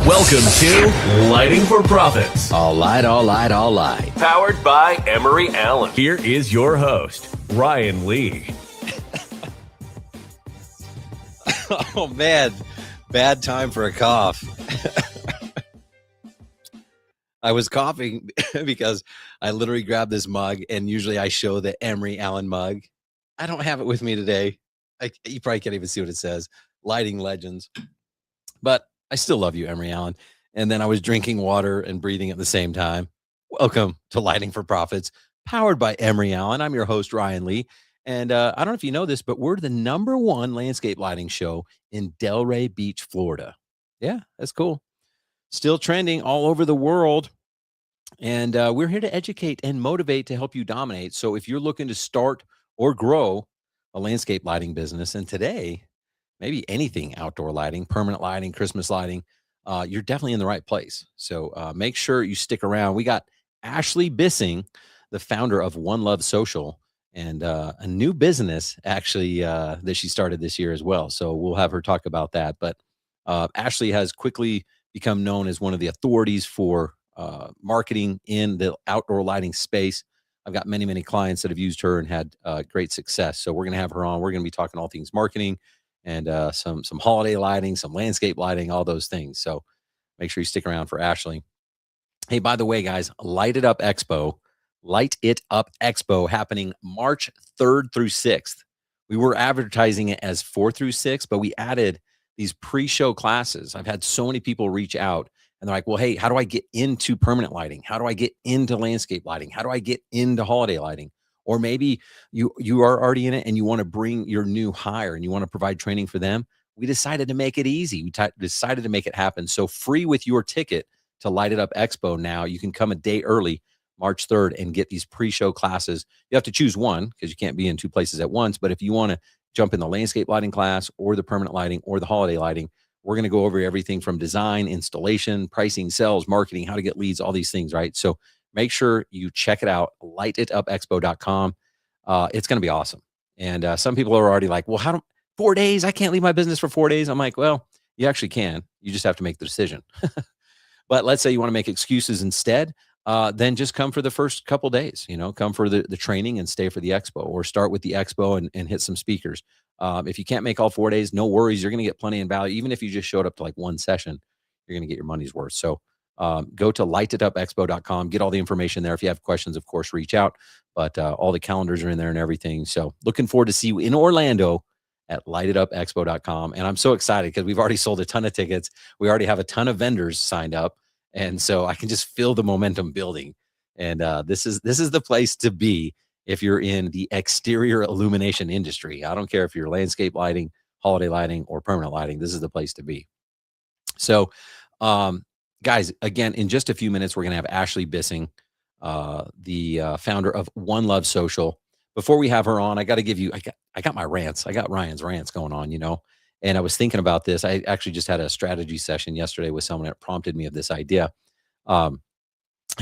Welcome to Lighting for Profits. All light. Powered by Emery Allen. Here is your host, Ryan Lee. Oh, man. Bad time for a cough. I was coughing because I literally grabbed this mug, and usually I show the Emery Allen mug. I don't have it with me today. You probably can't even see what it says. Lighting Legends. But I still love you, Emery Allen. And then I was drinking water and breathing at the same time. Welcome to Lighting for Profits, powered by Emery Allen. I'm your host, Ryan Lee. And I don't know if you know this, but we're the #1 landscape lighting show in Delray Beach, Florida. Yeah, that's cool. Still trending all over the world. And we're here to educate and motivate to help you dominate. So if you're looking to start or grow a landscape lighting business, and today, maybe anything outdoor lighting, permanent lighting, Christmas lighting, you're definitely in the right place. So make sure you stick around. We got Ashley Bissing, the founder of One Love Social, and a new business actually that she started this year as well. So we'll have her talk about that. But Ashley has quickly become known as one of the authorities for marketing in the outdoor lighting space. I've got many clients that have used her and had great success. So we're going to have her on. We're going to be talking all things marketing and some holiday lighting, some landscape lighting, all those things. So make sure you stick around for Ashley. Hey, by the way, guys, Light It Up Expo happening March 3rd through 6th. We were advertising it as 4 through 6, but we added these pre-show classes. I've had so many people reach out and they're like, well, hey, how do I get into permanent lighting? How do I get into landscape lighting? How do I get into holiday lighting? Or maybe you are already in it and you want to bring your new hire and you want to provide training for them. We decided to make it easy. We decided to make it happen. So free with your ticket to Light It Up Expo now. You can come a day early, March 3rd, and get these pre-show classes. You have to choose one because you can't be in two places at once. But if you want to jump in the landscape lighting class or the permanent lighting or the holiday lighting, we're going to go over everything from design, installation, pricing, sales, marketing, how to get leads, all these things, right? So make sure you check it out, lightitupexpo.com. It's going to be awesome. And some people are already like, well, 4 days? I can't leave my business for 4 days. I'm like, well, you actually can. You just have to make the decision. But let's say you want to make excuses instead, then just come for the first couple days, come for the training and stay for the expo, or start with the expo and hit some speakers. If you can't make all 4 days, no worries. You're going to get plenty in value. Even if you just showed up to like one session, you're going to get your money's worth. So go to lightitupexpo.com, get all the information there. If you have questions, of course, reach out. But all the calendars are in there and everything. So looking forward to see you in Orlando at lightitupexpo.com. And I'm so excited because we've already sold a ton of tickets. We already have a ton of vendors signed up. And so I can just feel the momentum building. And this is the place to be if you're in the exterior illumination industry. I don't care if you're landscape lighting, holiday lighting, or permanent lighting. This is the place to be. So, guys, again, in just a few minutes, we're going to have Ashley Bissing, the founder of One Love Social. Before we have her on, I got to give you, I got my rants. I got Ryan's rants going on, and I was thinking about this. I actually just had a strategy session yesterday with someone that prompted me of this idea. Have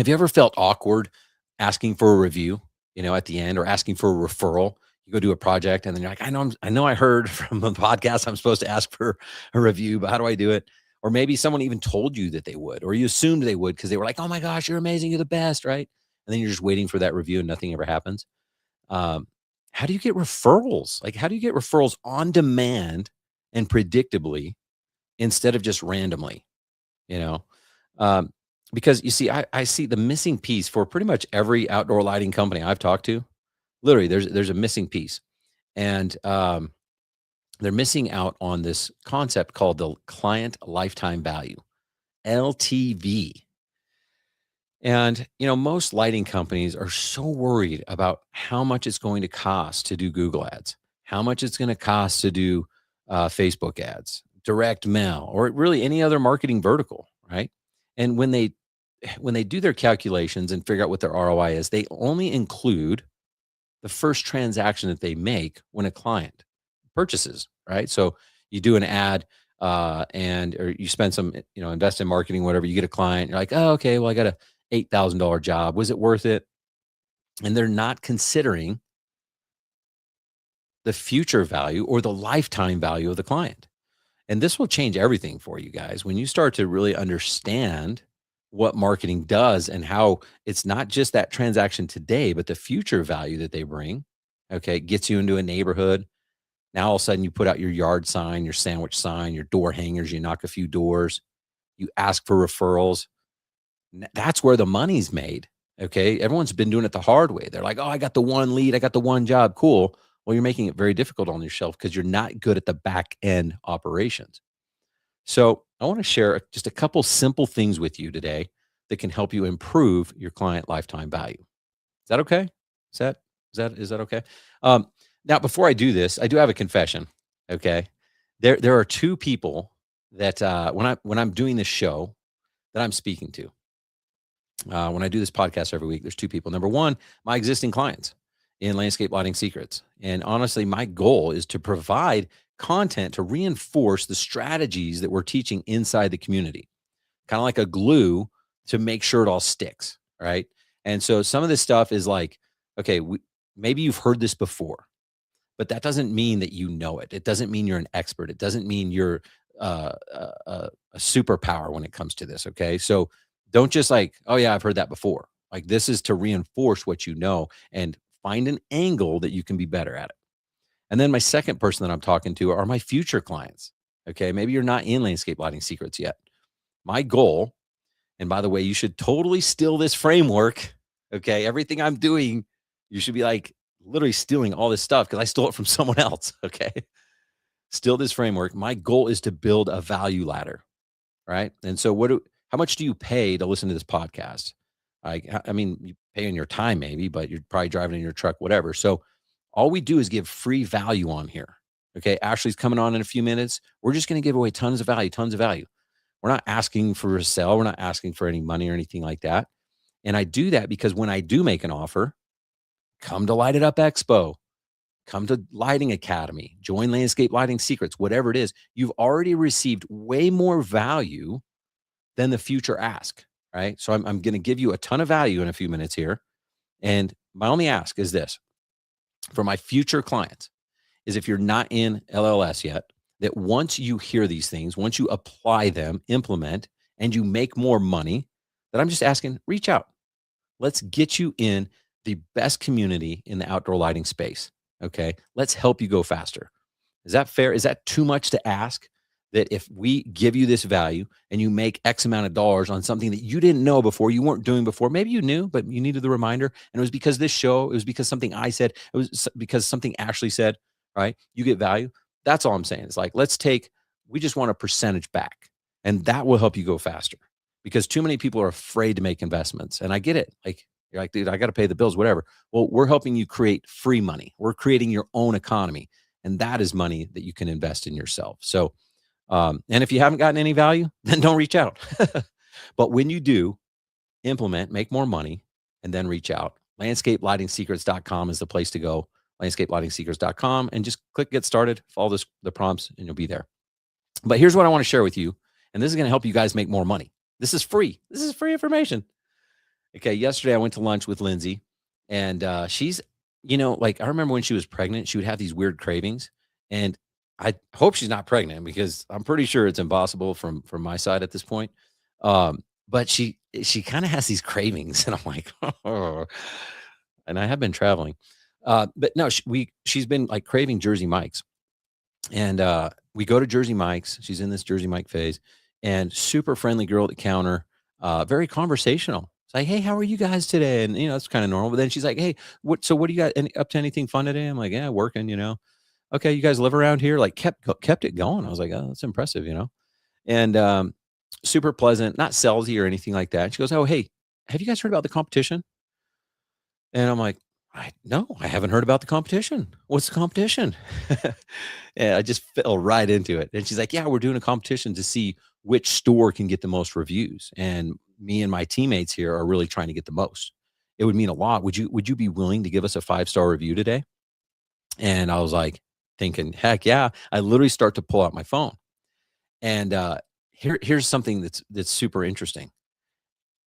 you ever felt awkward asking for a review, at the end, or asking for a referral? You go do a project and then you're like, I know I heard from the podcast I'm supposed to ask for a review, but how do I do it? Or maybe someone even told you that they would, or you assumed they would because they were like, oh my gosh, you're amazing, you're the best, right? And then you're just waiting for that review and nothing ever happens. How do you get referrals? Like, how do you get referrals on demand and predictably instead of just randomly, because you see, I see the missing piece for pretty much every outdoor lighting company I've talked to. Literally, there's a missing piece, and they're missing out on this concept called the client lifetime value, LTV. And, most lighting companies are so worried about how much it's going to cost to do Google ads, how much it's going to cost to do Facebook ads, direct mail, or really any other marketing vertical, right? And when they do their calculations and figure out what their ROI is, they only include the first transaction that they make when a client purchases, right? So you do an ad or you spend some, invest in marketing, whatever, you get a client, you're like, oh, okay, well, I got a $8,000 job. Was it worth it? And they're not considering the future value or the lifetime value of the client. And this will change everything for you guys when you start to really understand what marketing does and how it's not just that transaction today, but the future value that they bring. Okay. It gets you into a neighborhood. Now all of a sudden you put out your yard sign, your sandwich sign, your door hangers, you knock a few doors, you ask for referrals. That's where the money's made. Okay. Everyone's been doing it the hard way. They're like, oh, I got the one lead, I got the one job. Cool. Well, you're making it very difficult on yourself because you're not good at the back end operations. So I want to share just a couple simple things with you today that can help you improve your client lifetime value. Is that okay? Is that okay? Um, Now, before I do this, I do have a confession. Okay, there are two people that when I'm doing this show that I'm speaking to. When I do this podcast every week, there's two people. Number one, my existing clients in Landscape Lighting Secrets, and honestly, my goal is to provide content to reinforce the strategies that we're teaching inside the community, kind of like a glue to make sure it all sticks, right? And so some of this stuff is like, okay, maybe you've heard this before, but that doesn't mean that you know it. It doesn't mean you're an expert. It doesn't mean you're a superpower when it comes to this. Okay, so don't just like, oh yeah, I've heard that before. Like this is to reinforce what you know and find an angle that you can be better at it. And then my second person that I'm talking to are my future clients. Okay, maybe you're not in Landscape Lighting Secrets yet. My goal, and by the way, you should totally steal this framework. Okay. Everything I'm doing, you should be like literally stealing all this stuff because I stole it from someone else. Okay. Steal this framework. My goal is to build a value ladder. Right. And so how much do you pay to listen to this podcast? I mean, you pay in your time maybe, but you're probably driving in your truck, whatever. So all we do is give free value on here. Okay. Ashley's coming on in a few minutes. We're just going to give away tons of value, tons of value. We're not asking for a sale. We're not asking for any money or anything like that. And I do that because when I do make an offer, come to Light It Up Expo, come to Lighting Academy, join Landscape Lighting Secrets, whatever it is, you've already received way more value than the future ask, right? So I'm going to give you a ton of value in a few minutes here. And my only ask is this for my future clients is if you're not in LLS yet, that once you hear these things, once you apply them, implement, and you make more money, that I'm just asking, reach out. Let's get you in the best community in the outdoor lighting space. Okay. Let's help you go faster. Is that fair? Is that too much to ask that if we give you this value and you make X amount of dollars on something that you didn't know before, you weren't doing before, maybe you knew, but you needed the reminder. And it was because this show, it was because something I said, it was because something Ashley said, right? You get value. That's all I'm saying. It's like, we just want a percentage back and that will help you go faster because too many people are afraid to make investments. And I get it. Like, you're like, dude, I got to pay the bills, whatever. Well, we're helping you create free money. We're creating your own economy. And that is money that you can invest in yourself. So, and if you haven't gotten any value, then don't reach out. But when you do implement, make more money, and then reach out, landscapelightingsecrets.com is the place to go. Landscapelightingsecrets.com and just click get started, follow the prompts, and you'll be there. But here's what I want to share with you. And this is going to help you guys make more money. This is free. This is free information. Okay. Yesterday I went to lunch with Lindsay and she's, like I remember when she was pregnant, she would have these weird cravings. And I hope she's not pregnant because I'm pretty sure it's impossible from my side at this point. But she kind of has these cravings and I'm like, oh, and I have been traveling. But no, she's been like craving Jersey Mike's. And we go to Jersey Mike's. She's in this Jersey Mike phase and super friendly girl at the counter, very conversational. It's like, hey, how are you guys today? And, it's kind of normal. But then she's like, hey, what do you got up to anything fun today? I'm like, yeah, working, Okay, you guys live around here? Like kept it going. I was like, oh, that's impressive, And super pleasant, not salesy or anything like that. She goes, oh, hey, have you guys heard about the competition? And I'm like, no, I haven't heard about the competition. What's the competition? And I just fell right into it. And she's like, yeah, we're doing a competition to see which store can get the most reviews. And me and my teammates here are really trying to get the most. It would mean a lot. Would you be willing to give us a 5-star review today? And I was like thinking, heck yeah. I literally start to pull out my phone. And here's something that's super interesting.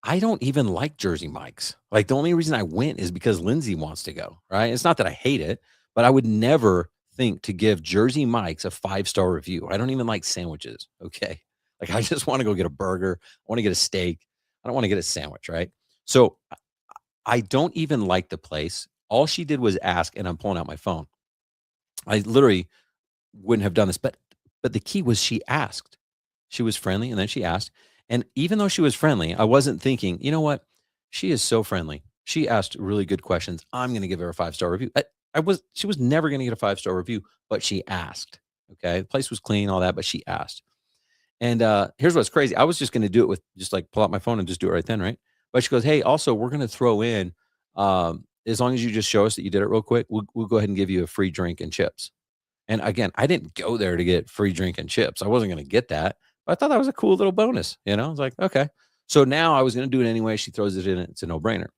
I don't even like Jersey Mike's. Like the only reason I went is because Lindsay wants to go, right? It's not that I hate it, but I would never think to give Jersey Mike's a 5-star review? I don't even like sandwiches. Okay. Like I just want to go get a burger. I want to get a steak. I don't want to get a sandwich. Right. So I don't even like the place. All she did was ask, and I'm pulling out my phone. I literally wouldn't have done this, but the key was she asked. She was friendly, and then she asked. And even though she was friendly, I wasn't thinking, you know what? She is so friendly. She asked really good questions. I'm going to give her a 5-star review. She was never going to get a 5-star review, but she asked. Okay. The place was clean, all that, but she asked. And here's what's crazy. I was just going to do it with just like pull out my phone and just do it right then, right? But she goes, "Hey, also we're going to throw in, as long as you just show us that you did it real quick, we'll go ahead and give you a free drink and chips." And again, I didn't go there to get free drink and chips. I wasn't going to get that. But I thought that was a cool little bonus. I was like, okay. So now I was going to do it anyway. She throws it in. It's a no brainer.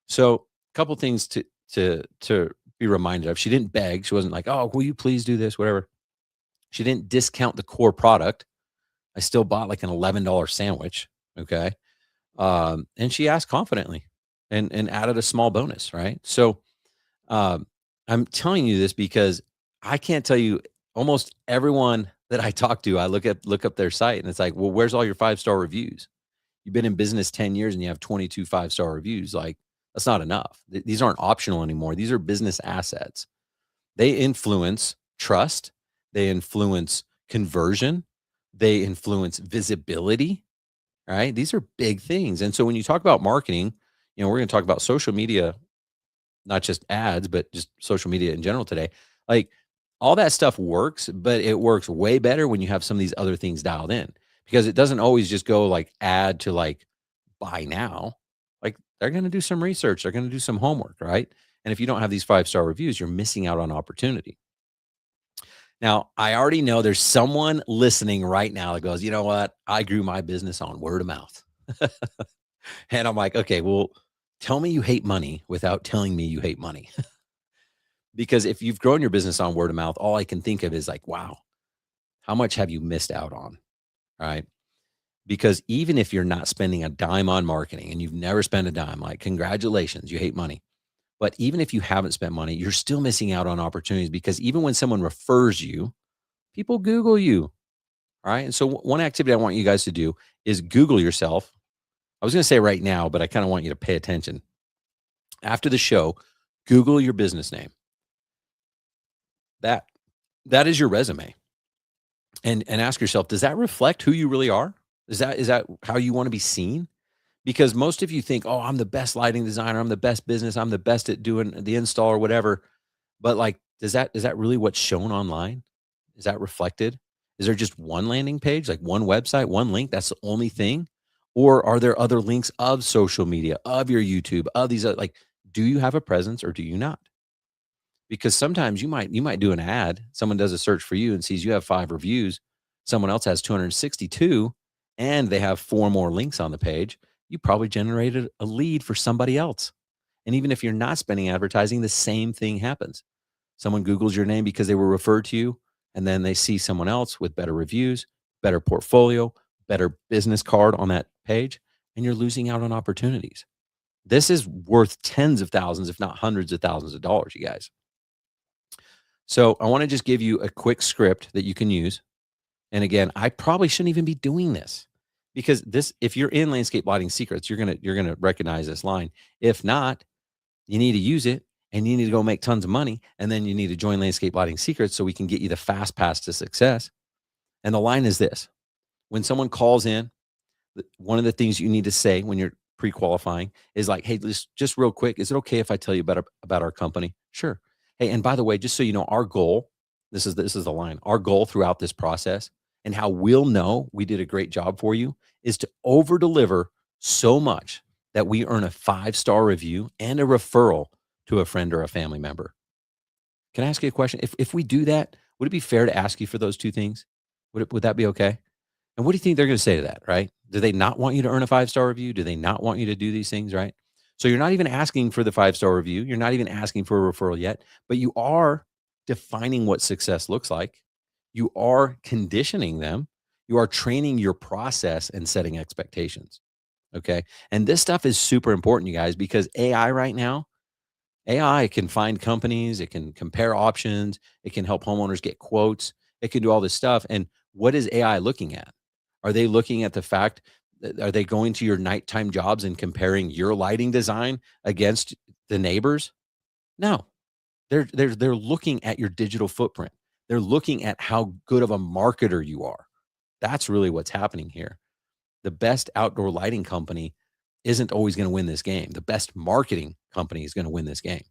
So a couple things to be reminded of. She didn't beg. She wasn't like, "Oh, will you please do this?" Whatever. She didn't discount the core product. I still bought like an $11 sandwich. Okay. And she asked confidently and added a small bonus. Right. So I'm telling you this because I can't tell you almost everyone that I talk to, I look up their site and it's like, well, where's all your 5-star reviews? You've been in business 10 years and you have 22 5-star reviews. Like, that's not enough. These aren't optional anymore. These are business assets. They influence trust, they influence conversion, they influence visibility, right? These are big things. And so when you talk about marketing, we're going to talk about social media, not just ads, but just social media in general today. Like, all that stuff works, but it works way better when you have some of these other things dialed in, because it doesn't always just go like add to like buy now. Like, they're going to do some research, they're going to do some homework, right? And if you don't have these 5-star reviews, you're missing out on opportunity. Now, I already know there's someone listening right now that goes, "You know what? I grew my business on word of mouth." And I'm like, okay, well, tell me you hate money without telling me you hate money. Because if you've grown your business on word of mouth, all I can think of is like, wow, how much have you missed out on? Right. Because even if you're not spending a dime on marketing and you've never spent a dime, like, congratulations, you hate money. But even if you haven't spent money, you're still missing out on opportunities, because even when someone refers you, people Google you. All right. And so one activity I want you guys to do is Google yourself. I was going to say right now, but I kind of want you to pay attention. After the show, Google your business name. That that is your resume. And ask yourself, does that reflect who you really are? Is that how you want to be seen? Because most of you think, "Oh, I'm the best lighting designer, I'm the best business, I'm the best at doing the install or whatever." But like, is that really what's shown online? Is that reflected? Is there just one landing page, like one website, one link? That's the only thing? Or are there other links of social media, of your YouTube, of these other, like, do you have a presence or do you not? Because sometimes you might do an ad, someone does a search for you and sees you have 5 reviews, someone else has 262, and they have 4 more links on the page. You probably generated a lead for somebody else. And even if you're not spending advertising, the same thing happens. Someone Googles your name because they were referred to you, and then they see someone else with better reviews, better portfolio, better business card on that page, and you're losing out on opportunities. This is worth tens of thousands, if not hundreds of thousands of dollars, you guys. So I want to just give you a quick script that you can use. And again, I probably shouldn't even be doing this, because if you're in Landscape Lighting Secrets, you're gonna recognize this line. If not, you need to use it and you need to go make tons of money. And then you need to join Landscape Lighting Secrets so we can get you the fast pass to success. And the line is this: when someone calls in, one of the things you need to say when you're pre-qualifying is like, "Hey, just real quick, is it okay if I tell you about our company?" Sure. "Hey, and by the way, just so you know, our goal," this is the line, "our goal throughout this process, and how we'll know we did a great job for you, is to over deliver so much that we earn a 5-star review and a referral to a friend or a family member." Can I ask you a question? If we do that, would it be fair to ask you for those 2 things? Would that be okay? And what do you think they're going to say to that, right? Do they not want you to earn a 5-star review? Do they not want you to do these things, right? So you're not even asking for the 5-star review. You're not even asking for a referral yet, but you are defining what success looks like. You are conditioning them. You are training your process and setting expectations. Okay. And this stuff is super important, you guys, because AI right now, AI can find companies, it can compare options, it can help homeowners get quotes, it can do all this stuff. And what is AI looking at? Are they looking at the fact that are they going to your nighttime jobs and comparing your lighting design against the neighbors? No. They're looking at your digital footprint. They're looking at how good of a marketer you are. That's really what's happening here. The best outdoor lighting company isn't always going to win this game. The best marketing company is going to win this game.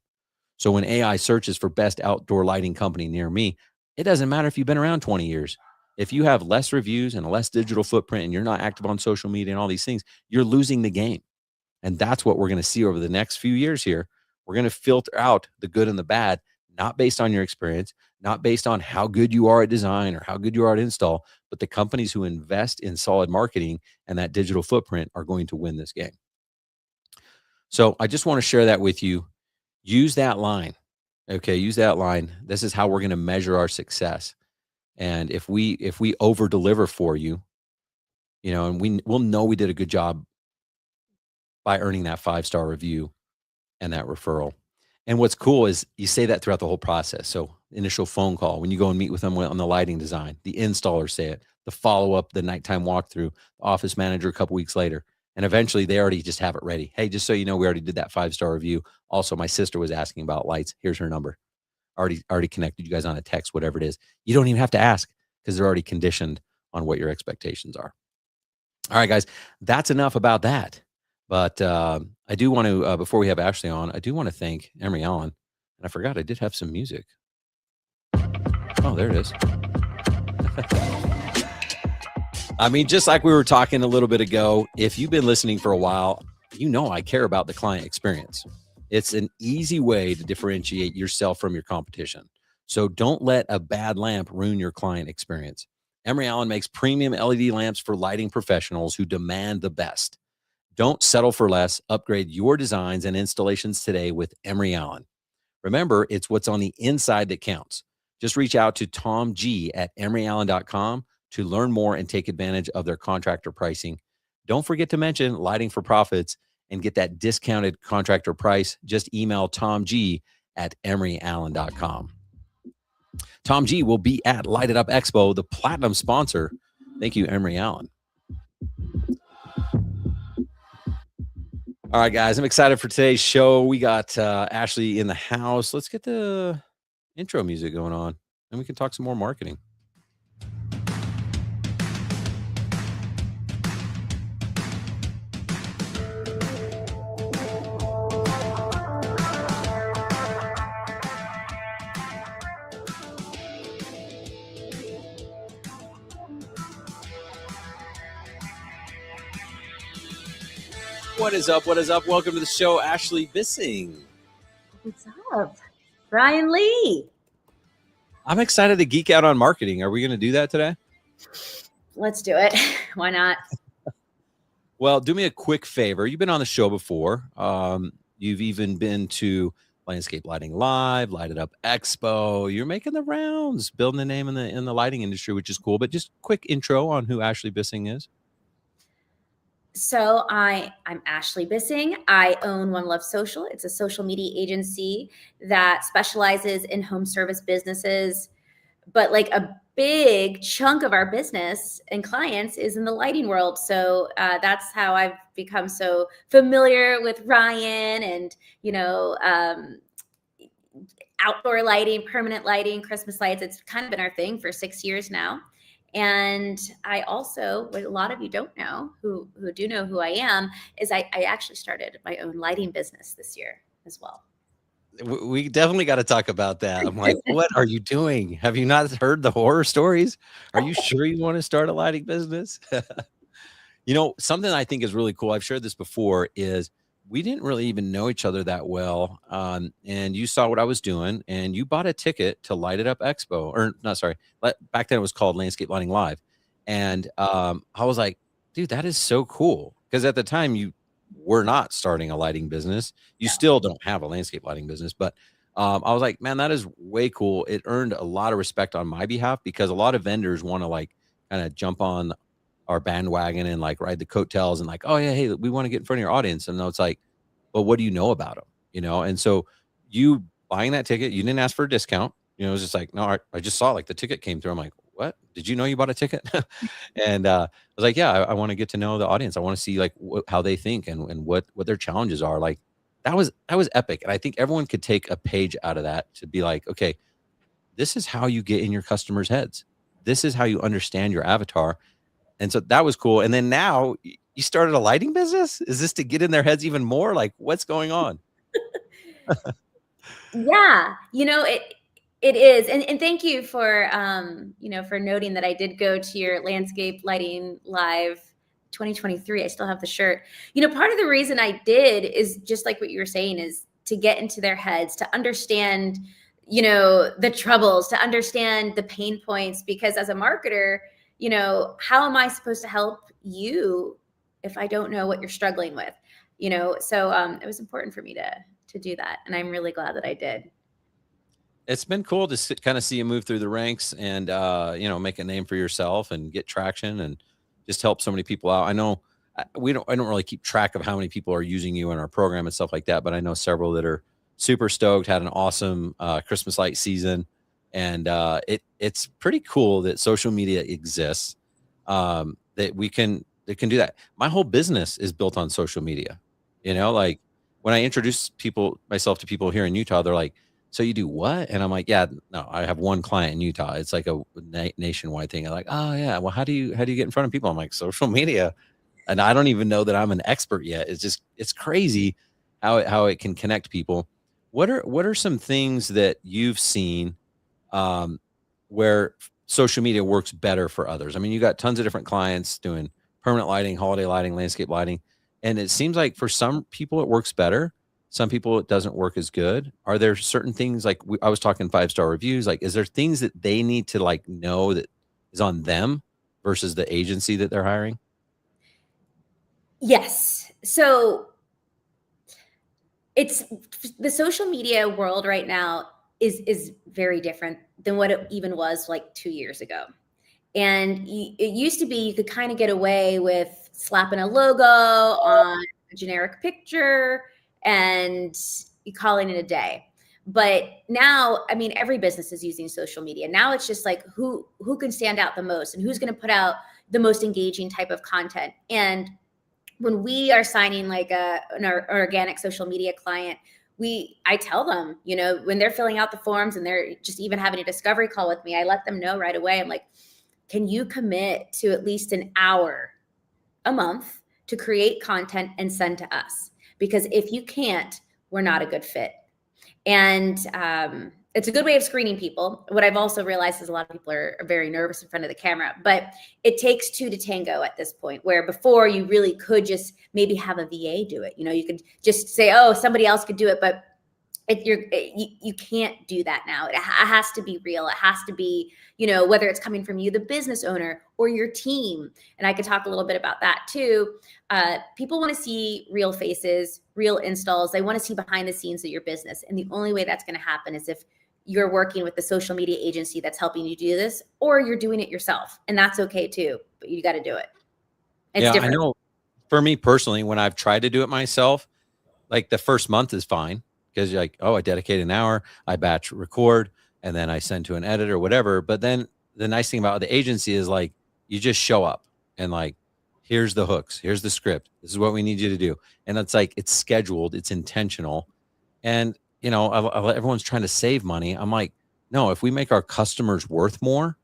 So when AI searches for best outdoor lighting company near me, it doesn't matter if you've been around 20 years. If you have less reviews and a less digital footprint and you're not active on social media and all these things, you're losing the game. And that's what we're going to see over the next few years here. We're going to filter out the good and the bad, not based on your experience, not based on how good you are at design or how good you are at install, but the companies who invest in solid marketing and that digital footprint are going to win this game. So I just want to share that with you. Use that line. Okay, use that line. This is how we're going to measure our success. And if we over deliver for you, and we'll know we did a good job by earning that 5-star review and that referral. And what's cool is you say that throughout the whole process. So initial phone call, when you go and meet with them on the lighting design, the installers say it, the follow-up, the nighttime walkthrough, the office manager a couple weeks later. And eventually they already just have it ready. Hey, just so you know, we already did that 5-star review. Also, my sister was asking about lights. Here's her number. Already connected you guys on a text, whatever it is. You don't even have to ask because they're already conditioned on what your expectations are. All right, guys, that's enough about that. But I do want to, before we have Ashley on, I do want to thank Emery Allen. And I forgot I did have some music. Oh, there it is. I mean, just like we were talking a little bit ago, if you've been listening for a while, you know I care about the client experience. It's an easy way to differentiate yourself from your competition. So don't let a bad lamp ruin your client experience. Emery Allen makes premium LED lamps for lighting professionals who demand the best. Don't settle for less. Upgrade your designs and installations today with Emery Allen. Remember, it's what's on the inside that counts. Just reach out to Tom G at emeryallen.com to learn more and take advantage of their contractor pricing. Don't forget to mention Lighting for Profits and get that discounted contractor price. Just email Tom G at emeryallen.com. Tom G will be at Light It Up Expo, the platinum sponsor. Thank you, Emery Allen. All right, guys, I'm excited for today's show. We got Ashley in the house. Let's get the intro music going on, and we can talk some more marketing. What is up? What is up? Welcome to the show, Ashley Bissing. What's up? Brian Lee. I'm excited to geek out on marketing. Are we going to do that today? Let's do it. Why not? Well, do me a quick favor. You've been on the show before. You've even been to Landscape Lighting Live, Light It Up Expo. You're making the rounds, building the name in the lighting industry, which is cool. But just quick intro on who Ashley Bissing is. So I'm Ashley Bissing. I own One Love Social. It's a social media agency that specializes in home service businesses. But like a big chunk of our business and clients is in the lighting world. So that's how I've become so familiar with Ryan and, outdoor lighting, permanent lighting, Christmas lights. It's kind of been our thing for 6 years now. And I also, what a lot of you don't know, who do know who I am, is I actually started my own lighting business this year as well. We definitely got to talk about that. I'm like, what are you doing? Have you not heard the horror stories? Are you sure you want to start a lighting business? Something I think is really cool, I've shared this before, is we didn't really even know each other that well. And you saw what I was doing and you bought a ticket to Light It Up Expo, or not, sorry. Back then it was called Landscape Lighting Live. And I was like, dude, that is so cool. Because at the time you were not starting a lighting business. You still don't have a landscape lighting business. But I was like, man, that is way cool. It earned a lot of respect on my behalf because a lot of vendors want to kind of jump on our bandwagon and ride the coattails and oh yeah, hey, we want to get in front of your audience. And it's like, well, what do you know about them? And so you buying that ticket, you didn't ask for a discount. You know, it was just like, no, I just saw like the ticket came through. I'm like, what? Did you know you bought a ticket? And I was like, yeah, I want to get to know the audience. I want to see like how they think and what their challenges are. Like that was epic. And I think everyone could take a page out of that to be like, okay, this is how you get in your customers' heads. This is how you understand your avatar. And so that was cool. And then now you started a lighting business? Is this to get in their heads even more? Like what's going on? Yeah, it is. And thank you for for noting that I did go to your landscape lighting live 2023. I still have the shirt. Part of the reason I did is just like what you were saying, is to get into their heads, to understand, the troubles, to understand the pain points, because as a marketer, how am I supposed to help you if I don't know what you're struggling with? So it was important for me to do that, and I'm really glad that I did. It's been cool to kind of see you move through the ranks and make a name for yourself and get traction and just help so many people out. I know I don't really keep track of how many people are using you in our program and stuff like that, but I know several that are super stoked, had an awesome Christmas light season, and it's pretty cool that social media exists, that that can do that. My whole business is built on social media. Like when I introduce myself to people here in Utah, they're like, so you do what? And I'm like, yeah, no, I have one client in Utah. It's like a nationwide thing. I'm like, oh yeah, well, how do you get in front of people? I'm like, social media. And I don't even know that I'm an expert yet. It's crazy how it can connect people. What are some things that you've seen where social media works better for others? I mean, you got tons of different clients doing permanent lighting, holiday lighting, landscape lighting, and it seems like for some people it works better. Some people it doesn't work as good. Are there certain things like I was talking 5-star reviews? Like, is there things that they need to like know that is on them versus the agency that they're hiring? Yes. So it's the social media world right now is very different than what it even was like 2 years ago. And it used to be you could kind of get away with slapping a logo on a generic picture and you calling it a day. But now, I mean, every business is using social media. Now it's just like who can stand out the most and who's going to put out the most engaging type of content. And when we are signing like an organic social media client, I tell them, when they're filling out the forms and they're just even having a discovery call with me, I let them know right away. I'm like, can you commit to at least an hour a month to create content and send to us? Because if you can't, we're not a good fit. And it's a good way of screening people. What I've also realized is a lot of people are very nervous in front of the camera, but it takes two to tango at this point, where before you really could just maybe have a VA do it. You could just say, oh, somebody else could do it, but you can't do that now. It has to be real. It has to be, whether it's coming from you, the business owner, or your team. And I could talk a little bit about that too. People want to see real faces, real installs. They want to see behind the scenes of your business. And the only way that's going to happen is if you're working with the social media agency that's helping you do this, or you're doing it yourself. And that's okay too, but you got to do it. It's different. I know for me personally, when I've tried to do it myself, like the first month is fine because you're like, oh, I dedicate an hour, I batch record, and then I send to an editor, whatever. But then the nice thing about the agency is like, you just show up and like, here's the hooks, here's the script, this is what we need you to do. And it's like, it's scheduled, it's intentional. And, everyone's trying to save money. I'm like, no, if we make our customers worth more,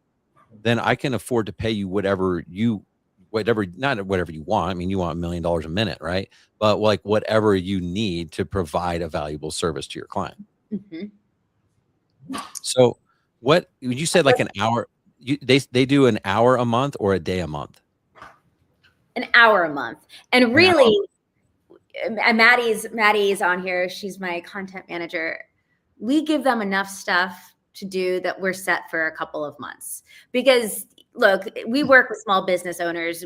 then I can afford to pay you not whatever you want. I mean, you want $1 million a minute, right? But like whatever you need to provide a valuable service to your client. Mm-hmm. So what you said, like an hour, they do an hour a month or a day a month? An hour a month. And really, and Maddie's on here. She's my content manager. We give them enough stuff to do that we're set for a couple of months, because look, we work with small business owners.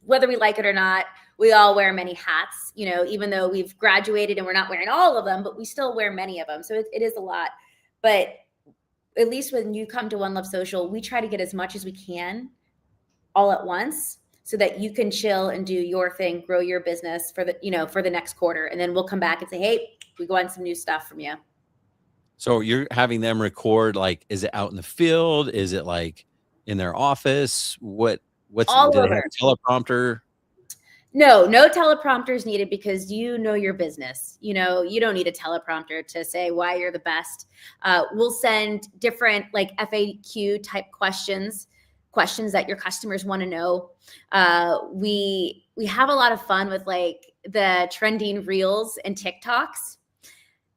Whether we like it or not, we all wear many hats, even though we've graduated and we're not wearing all of them, but we still wear many of them. So it is a lot. But at least when you come to One Love Social, we try to get as much as we can all at once, so that you can chill and do your thing, grow your business for the next quarter. And then we'll come back and say, hey, we want some new stuff from you. So you're having them record, like, is it out in the field? Is it like in their office? Do All they have over. a teleprompter? No teleprompters needed because you know your business. You don't need a teleprompter to say why you're the best. We'll send different like FAQ type questions that your customers want to know. We have a lot of fun with like the trending reels and TikToks.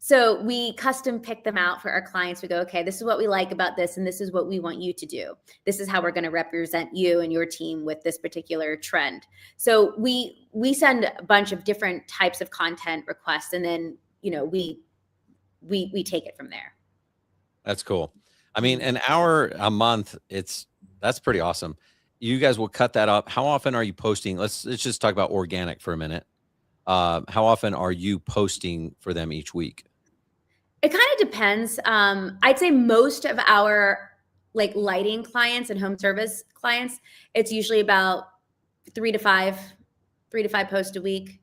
So we custom pick them out for our clients. We go, okay, this is what we like about this, and this is what we want you to do. This is how we're going to represent you and your team with this particular trend. So we send a bunch of different types of content requests, and then we take it from there. That's cool. I mean, an hour a month, that's pretty awesome. You guys will cut that up. How often are you posting? Let's just talk about organic for a minute. How often are you posting for them each week? It kind of depends. I'd say most of our like lighting clients and home service clients, it's usually about 3 to 5 posts a week.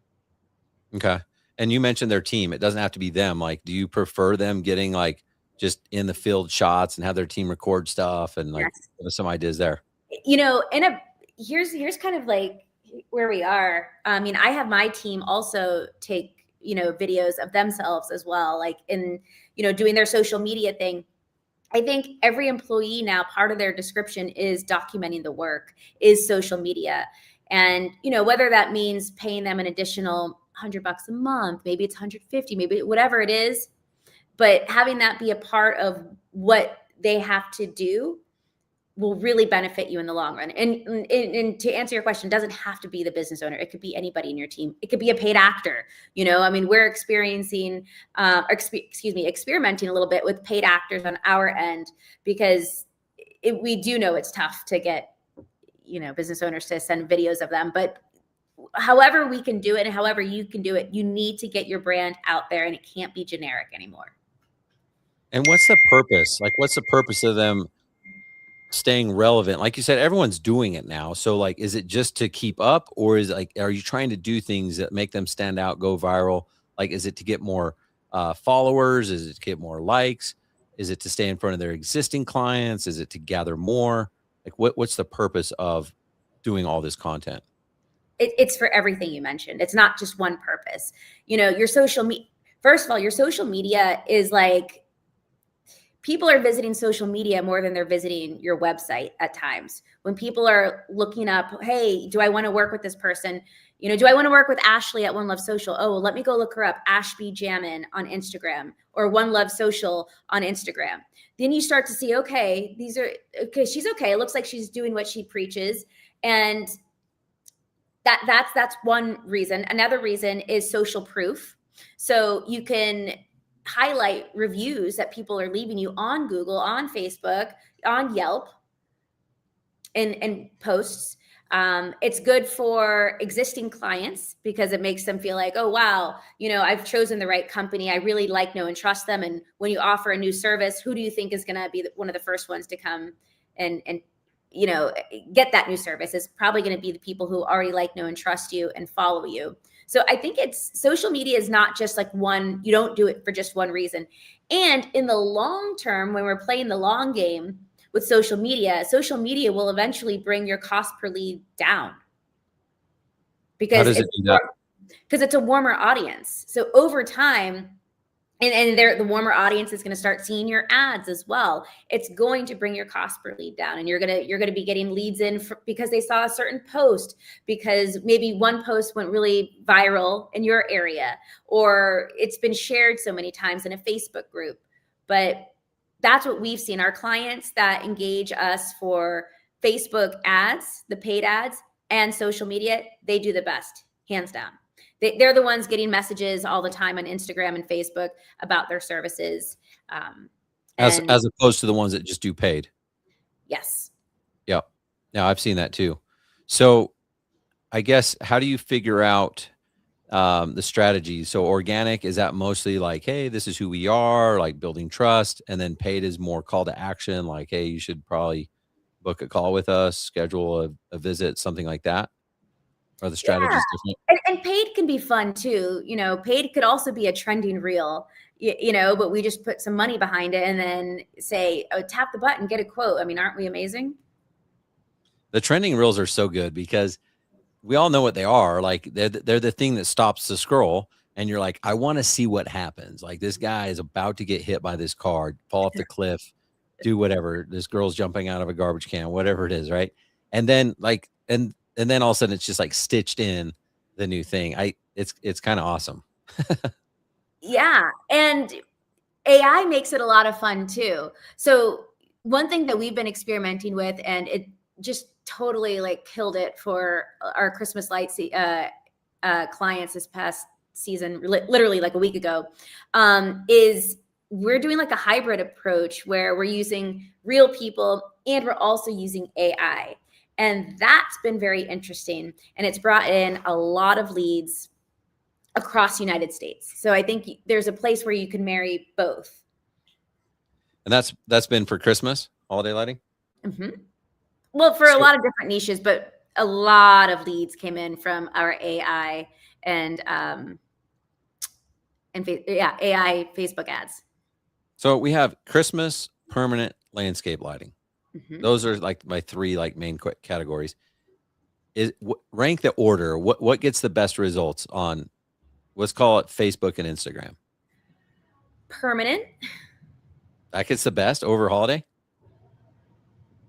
Okay. And you mentioned their team. It doesn't have to be them. Like, do you prefer them getting like just in the field shots and have their team record stuff and like Yes. give us some ideas there? Here's kind of like where we are. I mean, I have my team also take videos of themselves as well, like in doing their social media thing. I think every employee now, part of their description is documenting the work, is social media. And whether that means paying them an additional $100 a month, maybe it's 150, maybe whatever it is, but having that be a part of what they have to do will really benefit you in the long run. And to answer your question, it doesn't have to be the business owner. It could be anybody in your team. It could be a paid actor. I mean, we're experimenting a little bit with paid actors on our end because we do know it's tough to get, business owners to send videos of them. But however we can do it and however you can do it, you need to get your brand out there and it can't be generic anymore. And what's the purpose? Like, what's the purpose of them staying relevant? Like you said, everyone's doing it now. So like, is it just to keep up, or is it like, are you trying to do things that make them stand out, go viral? Like, is it to get more followers? Is it to get more likes? Is it to stay in front of their existing clients? Is it to gather more? Like, what's the purpose of doing all this content? It's for everything you mentioned. It's not just one purpose. Your social media, first of all, your social media is like, people are visiting social media more than they're visiting your website at times. When people are looking up, hey, do I want to work with this person? Do I want to work with Ashley at One Love Social? Oh, well, let me go look her up, Ashby Jammin on Instagram or One Love Social on Instagram. Then you start to see, okay, she's okay. It looks like she's doing what she preaches. And that's one reason. Another reason is social proof. So you can highlight reviews that people are leaving you on Google, on Facebook, on Yelp, and posts. It's good for existing clients because it makes them feel like, oh, wow, I've chosen the right company. I really like, know, and trust them. And when you offer a new service, who do you think is going to be one of the first ones to come and get that new service? It's probably going to be the people who already like, know, and trust you and follow you. So I think social media is not just like one, you don't do it for just one reason. And in the long term, when we're playing the long game with social media will eventually bring your cost per lead down. Because How does it do that? Because it's a warmer audience. So over time, and the warmer audience is going to start seeing your ads as well. It's going to bring your cost per lead down, and you're gonna be getting leads in because they saw a certain post, because maybe one post went really viral in your area, or it's been shared so many times in a Facebook group. But that's what we've seen. Our clients that engage us for Facebook ads, the paid ads, and social media, they do the best, hands down. They're the ones getting messages all the time on Instagram and Facebook about their services. As opposed to the ones that just do paid. Yes. Yeah. Yeah, I've seen that too. So I guess, how do you figure out the strategy? So organic, is that mostly like, hey, this is who we are, like building trust, and then paid is more call to action, like, hey, you should probably book a call with us, schedule a visit, something like that? Are the strategies different? And paid can be fun too. Paid could also be a trending reel. but we just put some money behind it and then say, oh, tap the button, get a quote. I mean, aren't we amazing? The trending reels are so good because we all know what they are. Like they're the thing that stops the scroll. And you're like, I want to see what happens. Like this guy is about to get hit by this car, fall off the cliff, do whatever. This girl's jumping out of a garbage can, whatever it is, right? And then and then all of a sudden it's just like stitched in the new thing. It's kind of awesome. Yeah. And AI makes it a lot of fun too. So one thing that we've been experimenting with, and it just totally like killed it for our Christmas lights clients this past season, literally like a week ago, is we're doing like a hybrid approach where we're using real people and we're also using AI. And that's been very interesting. And it's brought in a lot of leads across the United States. So I think there's a place where you can marry both. And that's been for Christmas, holiday lighting? Mm-hmm. Well, for a lot of different niches, but a lot of leads came in from our AI and AI Facebook ads. So we have Christmas, permanent, landscape lighting. Mm-hmm. Those are like my three like main categories. Rank the order. What gets the best results on, let's call it Facebook and Instagram? Permanent. That gets the best over holiday?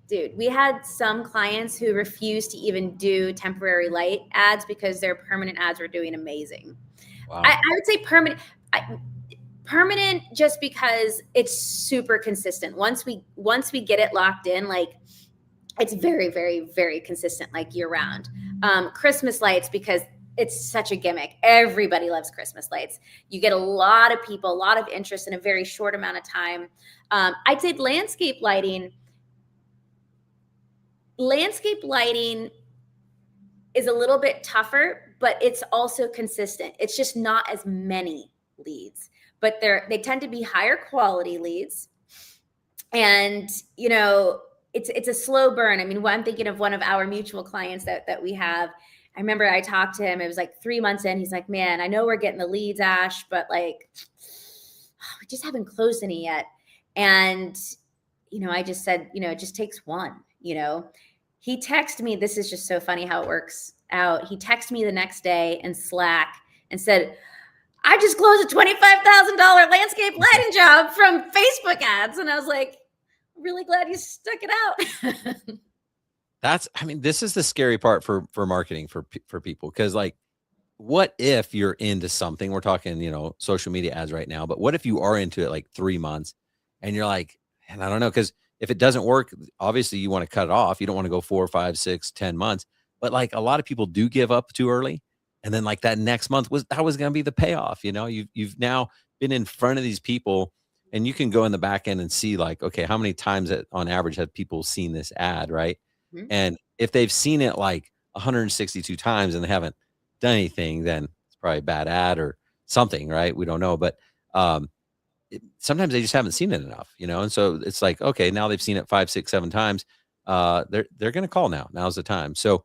Dude, we had some clients who refused to even do temporary light ads because their permanent ads were doing amazing. Wow. I would say permanent just because it's super consistent. Once we get it locked in, like it's very, very, very consistent, like year round. Christmas lights, because it's such a gimmick. Everybody loves Christmas lights. You get a lot of people, a lot of interest in a very short amount of time. I'd say landscape lighting is a little bit tougher, but it's also consistent. It's just not as many leads, but they tend to be higher quality leads. And, it's a slow burn. I mean, I'm thinking of one of our mutual clients that we have. I remember I talked to him, it was like 3 months in. He's like, man, I know we're getting the leads, Ash, but like, we just haven't closed any yet. And, I just said, it just takes one, He texted me, this is just so funny how it works out. He texted me the next day in Slack and said, I just closed a $25,000 landscape lighting job from Facebook ads. And I was like, really glad you stuck it out. This is the scary part for marketing for people. Cause like, what if you're into something? We're talking, social media ads right now, but what if you are into it like 3 months and you're like, and I don't know, cause if it doesn't work, obviously you want to cut it off. You don't want to go 4, 5, 6, 10 months, but like a lot of people do give up too early. And then like that next month was going to be the payoff. You've now been in front of these people and you can go in the back end and see like, okay, how many times on average have people seen this ad, right? Mm-hmm. And if they've seen it like 162 times and they haven't done anything, then it's probably a bad ad or something, right? We don't know, but sometimes they just haven't seen it enough, and so it's like, okay, now they've seen it 5, 6, 7 times. They're going to call now. Now's the time. So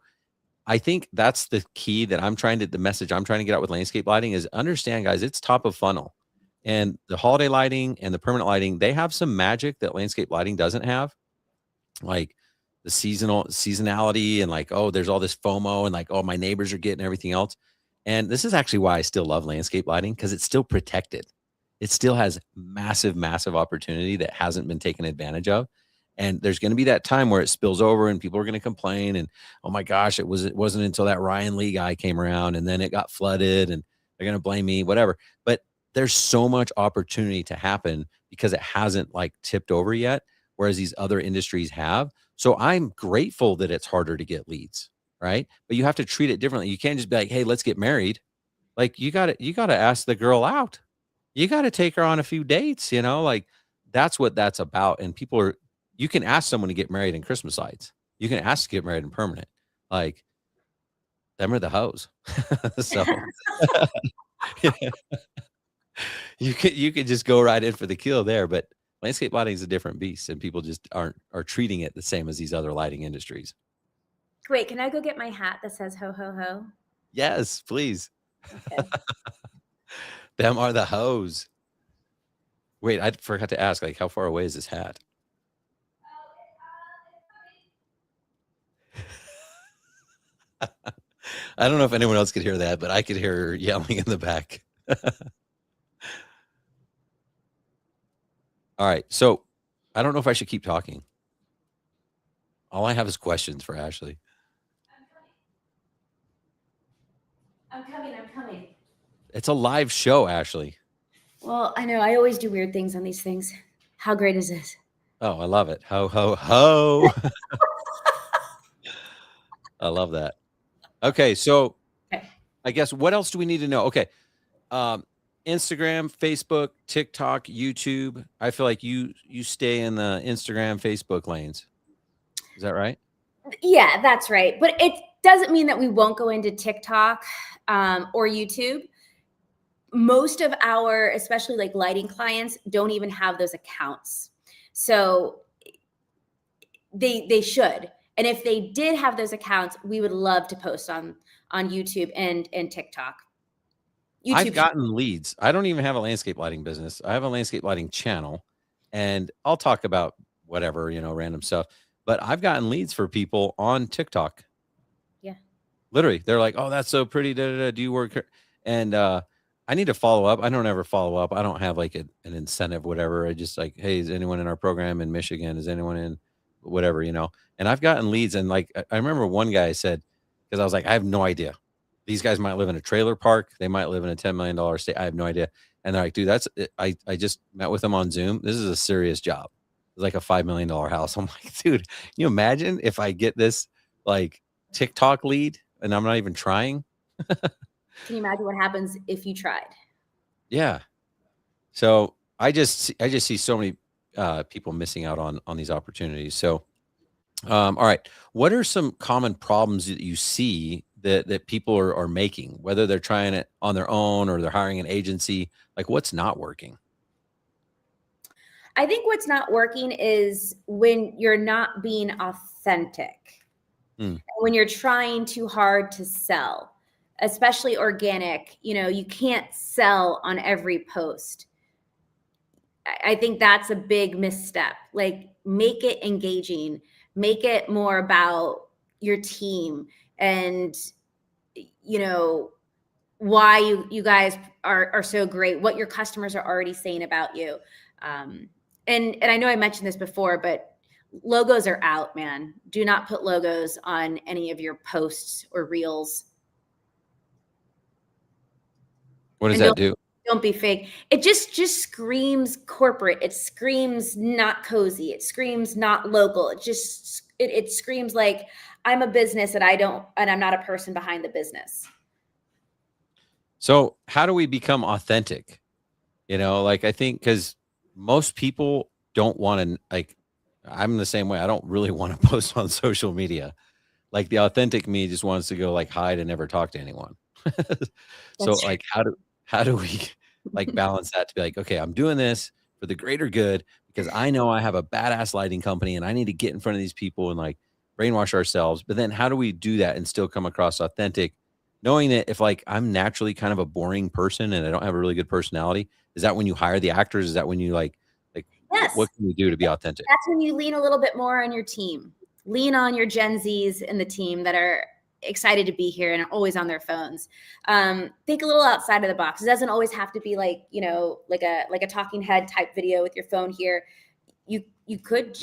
I think that's the key that the message I'm trying to get out with landscape lighting is understand, guys, it's top of funnel. And the holiday lighting and the permanent lighting, they have some magic that landscape lighting doesn't have. Like the seasonality and like, oh, there's all this FOMO and like, oh, my neighbors are getting everything else. And this is actually why I still love landscape lighting, because it's still protected. It still has massive, massive opportunity that hasn't been taken advantage of. And there's going to be that time where it spills over and people are going to complain. And, oh my gosh, it wasn't until that Ryan Lee guy came around and then it got flooded and they're going to blame me, whatever. But there's so much opportunity to happen because it hasn't like tipped over yet, whereas these other industries have. So I'm grateful that it's harder to get leads, right? But you have to treat it differently. You can't just be like, hey, let's get married. Like you got to ask the girl out. You got to take her on a few dates, like that's what that's about. And you can ask someone to get married in Christmas lights. You can ask to get married in permanent. Like them are the hoes. So you could just go right in for the kill there, but landscape lighting is a different beast and people just are treating it the same as these other lighting industries. Wait, can I go get my hat that says ho, ho, ho? Yes, please. Okay. Them are the hoes. Wait, I forgot to ask, like, how far away is this hat? I don't know if anyone else could hear that, but I could hear her yelling in the back. All right. So I don't know if I should keep talking. All I have is questions for Ashley. I'm coming. It's a live show, Ashley. Well, I know I always do weird things on these things. How great is this? Oh, I love it. Ho, ho, ho. I love that. Okay. So Okay. I guess what else do we need to know? Okay. Instagram, Facebook, TikTok, YouTube. I feel like you stay in the Instagram, Facebook lanes. Is that right? Yeah, that's right. But it doesn't mean that we won't go into TikTok or YouTube. Most of our, especially like lighting clients, don't even have those accounts. So they should. And if they did have those accounts, we would love to post on YouTube and TikTok. I've gotten leads. I don't even have a landscape lighting business. I have a landscape lighting channel, and I'll talk about whatever, random stuff. But I've gotten leads for people on TikTok. Yeah. Literally, they're like, "Oh, that's so pretty. Da, da, da. Do you work here?" And I need to follow up. I don't ever follow up. I don't have like an incentive, whatever. I just like, "Hey, is anyone in our program in Michigan? Is anyone in whatever?" And I've gotten leads, and like I remember one guy said, because I was like, I have no idea. These guys might live in a trailer park. They might live in a $10 million state. I have no idea. And they're like, dude, that's it. I just met with them on Zoom. This is a serious job. It's like a $5 million house. I'm like, dude, can you imagine if I get this like TikTok lead and I'm not even trying? Can you imagine what happens if you tried? Yeah. So I just see so many people missing out on these opportunities. So, all right. What are some common problems that you see that people are making, whether they're trying it on their own or they're hiring an agency? Like, what's not working? I think what's not working is when you're not being authentic. When you're trying too hard to sell, especially organic, you can't sell on every post. I think that's a big misstep. Like, make it engaging, make it more about your team and why you guys are so great, what your customers are already saying about you. And I know I mentioned this before, but logos are out, man. Do not put logos on any of your posts or reels. What does that do? Don't be fake. It just screams corporate. It screams not cozy. It screams not local. It screams like I'm a business and I'm not a person behind the business. So how do we become authentic? Like I think because most people don't want to, like, I'm the same way. I don't really want to post on social media. Like the authentic me just wants to go like hide and never talk to anyone. So That's like how do we like balance that to be like, okay, I'm doing this for the greater good because I know I have a badass lighting company and I need to get in front of these people and like brainwash ourselves. But then how do we do that and still come across authentic, knowing that if like I'm naturally kind of a boring person and I don't have a really good personality, is that when you hire the actors? Is that when you like Yes. what can we do to be authentic? That's when you lean a little bit more on your team. Lean on your Gen Zs in the team that are excited to be here and are always on their phones. Think a little outside of the box. It doesn't always have to be like, like a talking head type video with your phone here. You could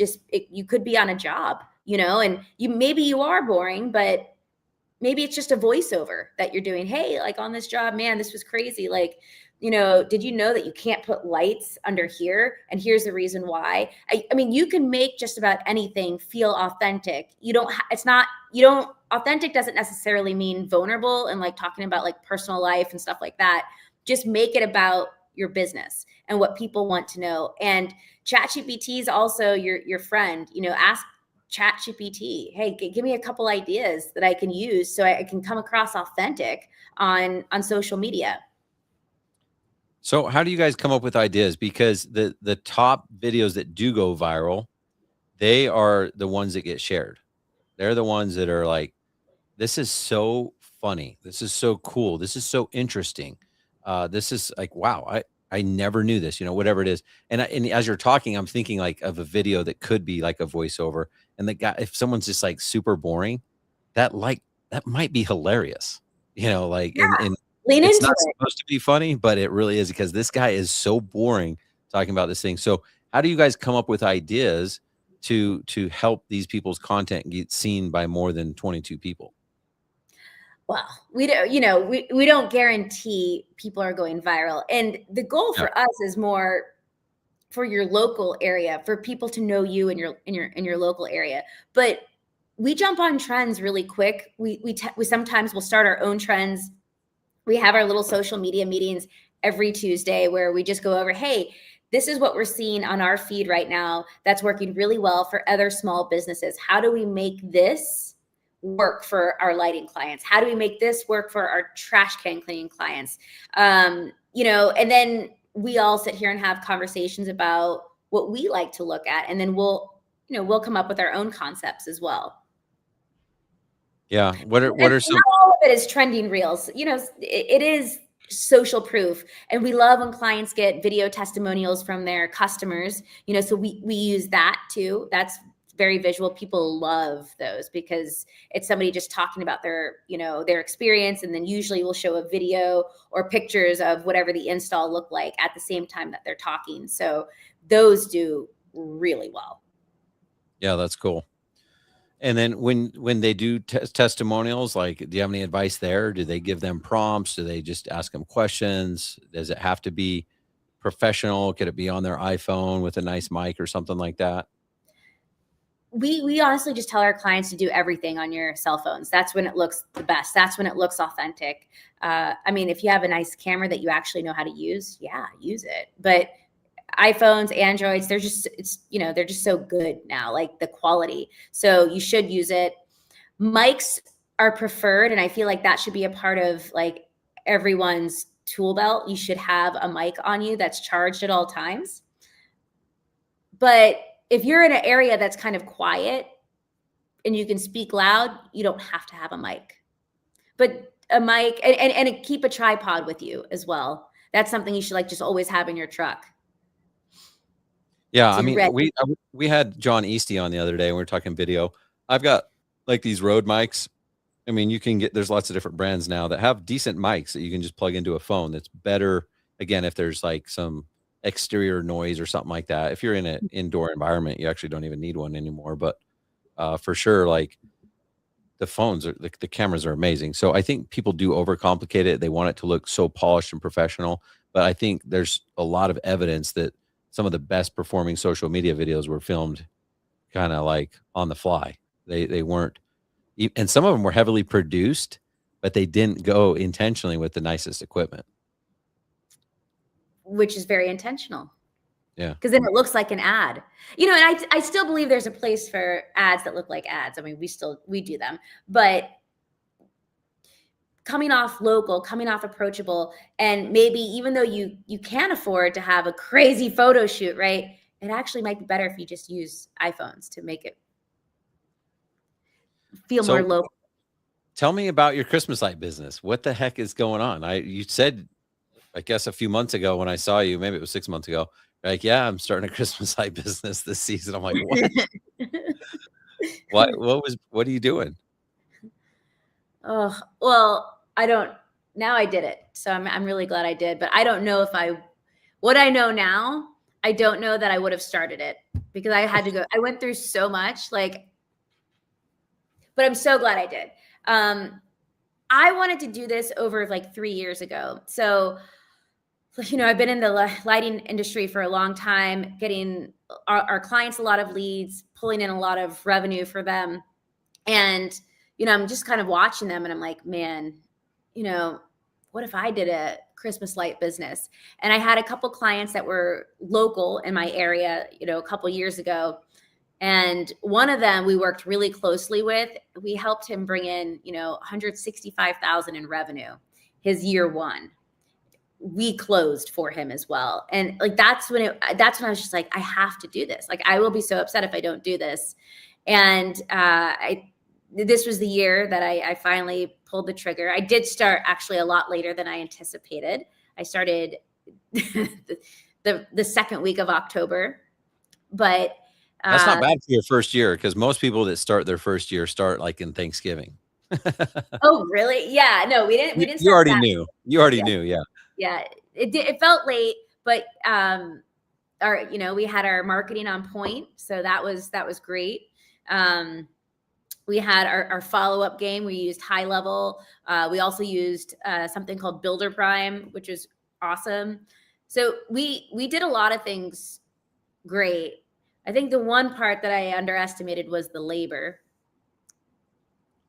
be on a job, and maybe you are boring, but maybe it's just a voiceover that you're doing. Hey, like on this job, man, this was crazy. Like, did you know that you can't put lights under here? And here's the reason why. I mean, you can make just about anything feel authentic. Authentic doesn't necessarily mean vulnerable and like talking about like personal life and stuff like that. Just make it about your business and what people want to know. And ChatGPT is also your friend. Ask ChatGPT, hey, give me a couple ideas that I can use so I can come across authentic on social media. So how do you guys come up with ideas? Because the top videos that do go viral, they are the ones that get shared. They're the ones that are like, this is so funny. This is so cool. This is so interesting. This is like, wow. I never knew this, whatever it is. And as you're talking, I'm thinking like of a video that could be like a voiceover. And the guy, if someone's just like super boring, that might be hilarious, like, and Lean it's into not it. supposed to be funny, but it really is, because this guy is so boring talking about this thing. So how do you guys come up with ideas to help these people's content get seen by more than 22 people? Well, we don't, we don't guarantee people are going viral. And the goal Yeah. for us is more for your local area, for people to know you in your local area. But we jump on trends really quick. We sometimes will start our own trends. We have our little social media meetings every Tuesday where we just go over, hey, this is what we're seeing on our feed right now that's working really well for other small businesses. How do we make this work for our lighting clients? How do we make this work for our trash can cleaning clients? And then we all sit here and have conversations about what we like to look at. And then we'll come up with our own concepts as well. Yeah. What are some? Not all of it is trending reels. It is social proof, and we love when clients get video testimonials from their customers. So we use that too. That's very visual. People love those because it's somebody just talking about their experience, and then usually we'll show a video or pictures of whatever the install looked like at the same time that they're talking. So those do really well. Yeah, that's cool. And then when they do testimonials, like, do you have any advice there? Do they give them prompts? Do they just ask them questions? Does it have to be professional? Could it be on their iPhone with a nice mic or something like that? We honestly just tell our clients to do everything on your cell phones. That's when it looks the best. That's when it looks authentic. If you have a nice camera that you actually know how to use, yeah, use it. But iPhones, Androids, they're just so good now, like the quality. So you should use it. Mics are preferred, and I feel like that should be a part of like everyone's tool belt. You should have a mic on you that's charged at all times. But if you're in an area that's kind of quiet and you can speak loud, you don't have to have a mic. But a mic and keep a tripod with you as well. That's something you should like just always have in your truck. Yeah, So I you're mean, ready. we had John Easty on the other day, and we were talking video. I've got like these Rode mics. I mean, there's lots of different brands now that have decent mics that you can just plug into a phone. That's better, again, if there's like some exterior noise or something like that. If you're in an indoor environment, you actually don't even need one anymore. But for sure, like the cameras are amazing. So I think people do overcomplicate it. They want it to look so polished and professional. But I think there's a lot of evidence that some of the best performing social media videos were filmed kind of like on the fly. They weren't, and some of them were heavily produced, but they didn't go intentionally with the nicest equipment. Which is very intentional. Yeah. Because then it looks like an ad. And I still believe there's a place for ads that look like ads. I mean, we do them. But coming off local, coming off approachable, and maybe even though you can afford to have a crazy photo shoot, right? It actually might be better if you just use iPhones to make it feel more local. Tell me about your Christmas light business. What the heck is going on? You said, I guess a few months ago when I saw you, maybe it was 6 months ago, you're like, yeah, I'm starting a Christmas light business this season. I'm like, what? What are you doing? Oh, well, now I did it. So I'm really glad I did, but I don't know what I know now, I don't know that I would have started it because I went through so much, but I'm so glad I did. I wanted to do this over 3 years ago. So, I've been in the lighting industry for a long time, getting our clients a lot of leads, pulling in a lot of revenue for them. And, I'm just kind of watching them and I'm like, man, what if I did a Christmas light business? And I had a couple clients that were local in my area, a couple years ago. And one of them we worked really closely with. We helped him bring in, $165,000 in revenue his year one. We closed for him as well. And that's when I was just like, I have to do this. I will be so upset if I don't do this. And this was the year that I finally pulled the trigger. I did start actually a lot later than I anticipated. I started the second week of October. But That's not bad for your first year, because most people that start their first year start like in Thanksgiving. oh, really? Yeah, no, we didn't You start already that. knew. You already Yeah. knew, yeah. Yeah, it felt late, but we had our marketing on point, so that was great. We had our follow-up game. We used High Level. We also used something called Builder Prime, which is awesome. So we did a lot of things great. I think the one part that I underestimated was the labor,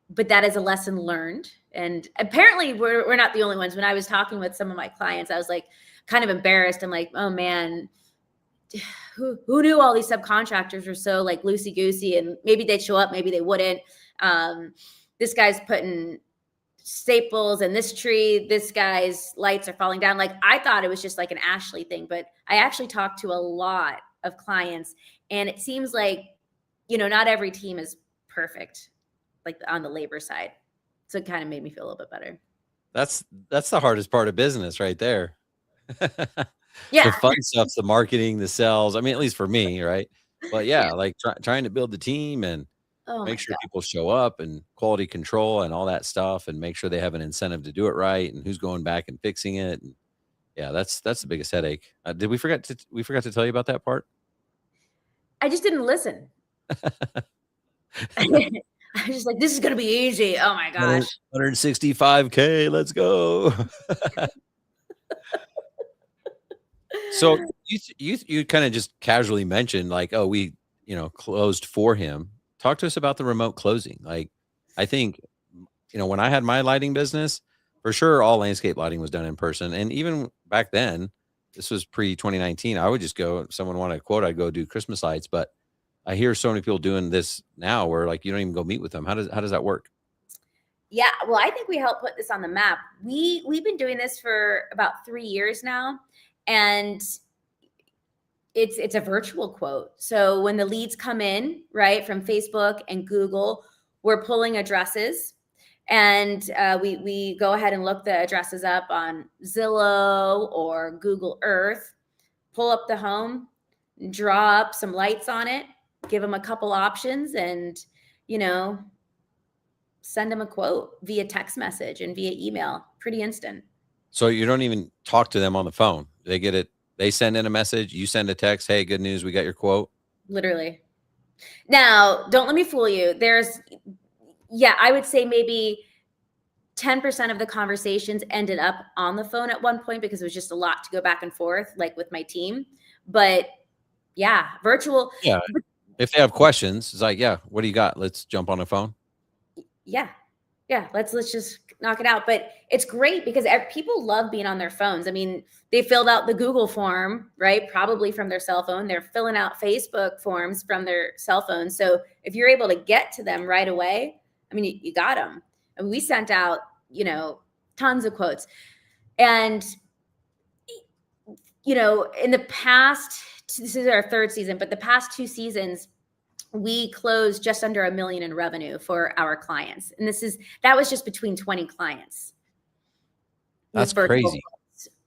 but that is a lesson learned. And apparently we're not the only ones. When I was talking with some of my clients, I was like kind of embarrassed. I'm like, oh man, who knew all these subcontractors were so like loosey goosey, and maybe they'd show up, maybe they wouldn't. This guy's putting staples in this tree. This guy's lights are falling down. Like, I thought it was just like an Ashley thing, but I actually talked to a lot of clients, and it seems like, not every team is perfect, like on the labor side. So it kind of made me feel a little bit better. That's the hardest part of business right there. Yeah. The fun stuff's the marketing, the sales. I mean, at least for me, right? But yeah, like trying to build the team and make sure people show up, and quality control and all that stuff, and make sure they have an incentive to do it right, and who's going back and fixing it. And yeah, that's the biggest headache. Did we forget to tell you about that part? I just didn't listen. I was just like, this is going to be easy. Oh my gosh. 165K. Let's go. So you kind of just casually mentioned like, oh, we, closed for him. Talk to us about the remote closing. Like, I think, when I had my lighting business, for sure, all landscape lighting was done in person. And even back then, this was pre 2019. I would just go, if someone wanted a quote, I'd go do Christmas lights. But I hear so many people doing this now where like, you don't even go meet with them. How does that work? Yeah, well, I think we helped put this on the map. We've been doing this for about 3 years now, and it's a virtual quote. So when the leads come in, right, from Facebook and Google, we're pulling addresses, and we go ahead and look the addresses up on Zillow or Google Earth, pull up the home, draw up some lights on it, give them a couple options, and send them a quote via text message and via email. Pretty instant. So you don't even talk to them on the phone. They get it. They send in a message. You send a text. Hey, good news. We got your quote. Literally. Now, don't let me fool you. I would say maybe 10% of the conversations ended up on the phone at one point, because it was just a lot to go back and forth, like with my team. But yeah, virtual. Yeah. If they have questions, it's like, yeah, what do you got? Let's jump on the phone. Yeah. Let's just knock it out. But it's great because people love being on their phones. I mean, they filled out the Google form, right? Probably from their cell phone. They're filling out Facebook forms from their cell phone. So if you're able to get to them right away, I mean, you got them. And we sent out, tons of quotes. And, in the past, this is our third season, but the past 2 seasons, we closed just under $1 million in revenue for our clients. And that was just between 20 clients. That's crazy.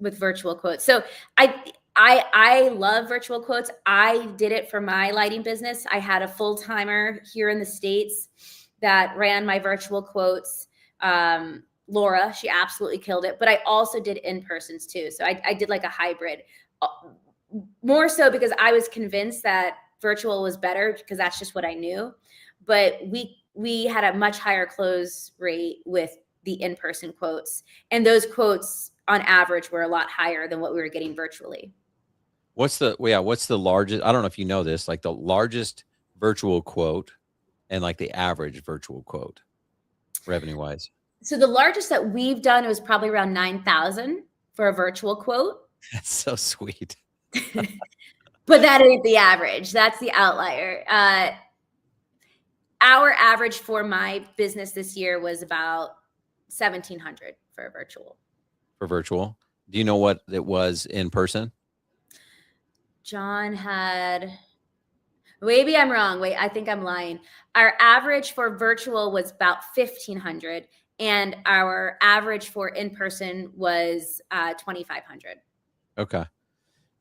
With virtual quotes. So I love virtual quotes. I did it for my lighting business. I had a full-timer here in the States that ran my virtual quotes. Laura, she absolutely killed it. But I also did in-persons too. So I did like a hybrid. More so because I was convinced that virtual was better, because that's just what I knew. But we had a much higher close rate with the in-person quotes. And those quotes on average were a lot higher than what we were getting virtually. What's the largest, I don't know if you know this, like the largest virtual quote and like the average virtual quote revenue wise? So the largest that we've done was probably around 9,000 for a virtual quote. That's so sweet. But that ain't the average. That's the outlier. Our average for my business this year was about 1,700 for a virtual. For virtual. Do you know what it was in person? John had, maybe I'm wrong. Wait, I think I'm lying. Our average for virtual was about 1,500, and our average for in-person was 2,500. Okay.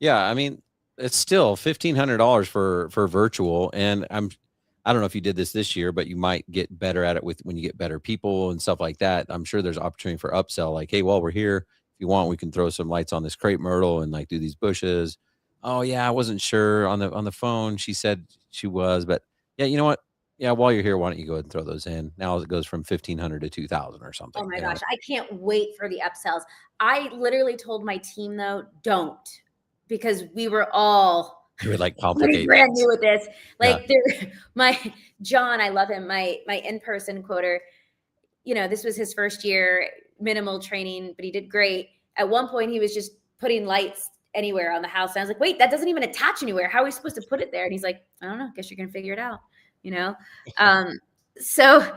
Yeah. I mean, it's still $1,500 for virtual. And I don't know if you did this year, but you might get better at it with when you get better people and stuff like that. I'm sure there's opportunity for upsell. Like, hey, while we're here, if you want, we can throw some lights on this crepe myrtle and like do these bushes. Oh yeah, I wasn't sure on the phone. She said she was, but yeah, you know what? Yeah, while you're here, why don't you go ahead and throw those in? Now it goes from 1,500 to 2,000 or Oh something. my You know, gosh, I can't wait for the upsells. I literally told my team though, don't, because we were all you would like pretty complicate brand things. new with this. Yeah. Like there, my John, I love him, my in-person quoter, this was his first year, minimal training, but he did great. At one point, he was just putting lights anywhere on the house. And I was like, wait, that doesn't even attach anywhere. How are we supposed to put it there? And he's like, I don't know. Guess you're going to figure it out, you know? So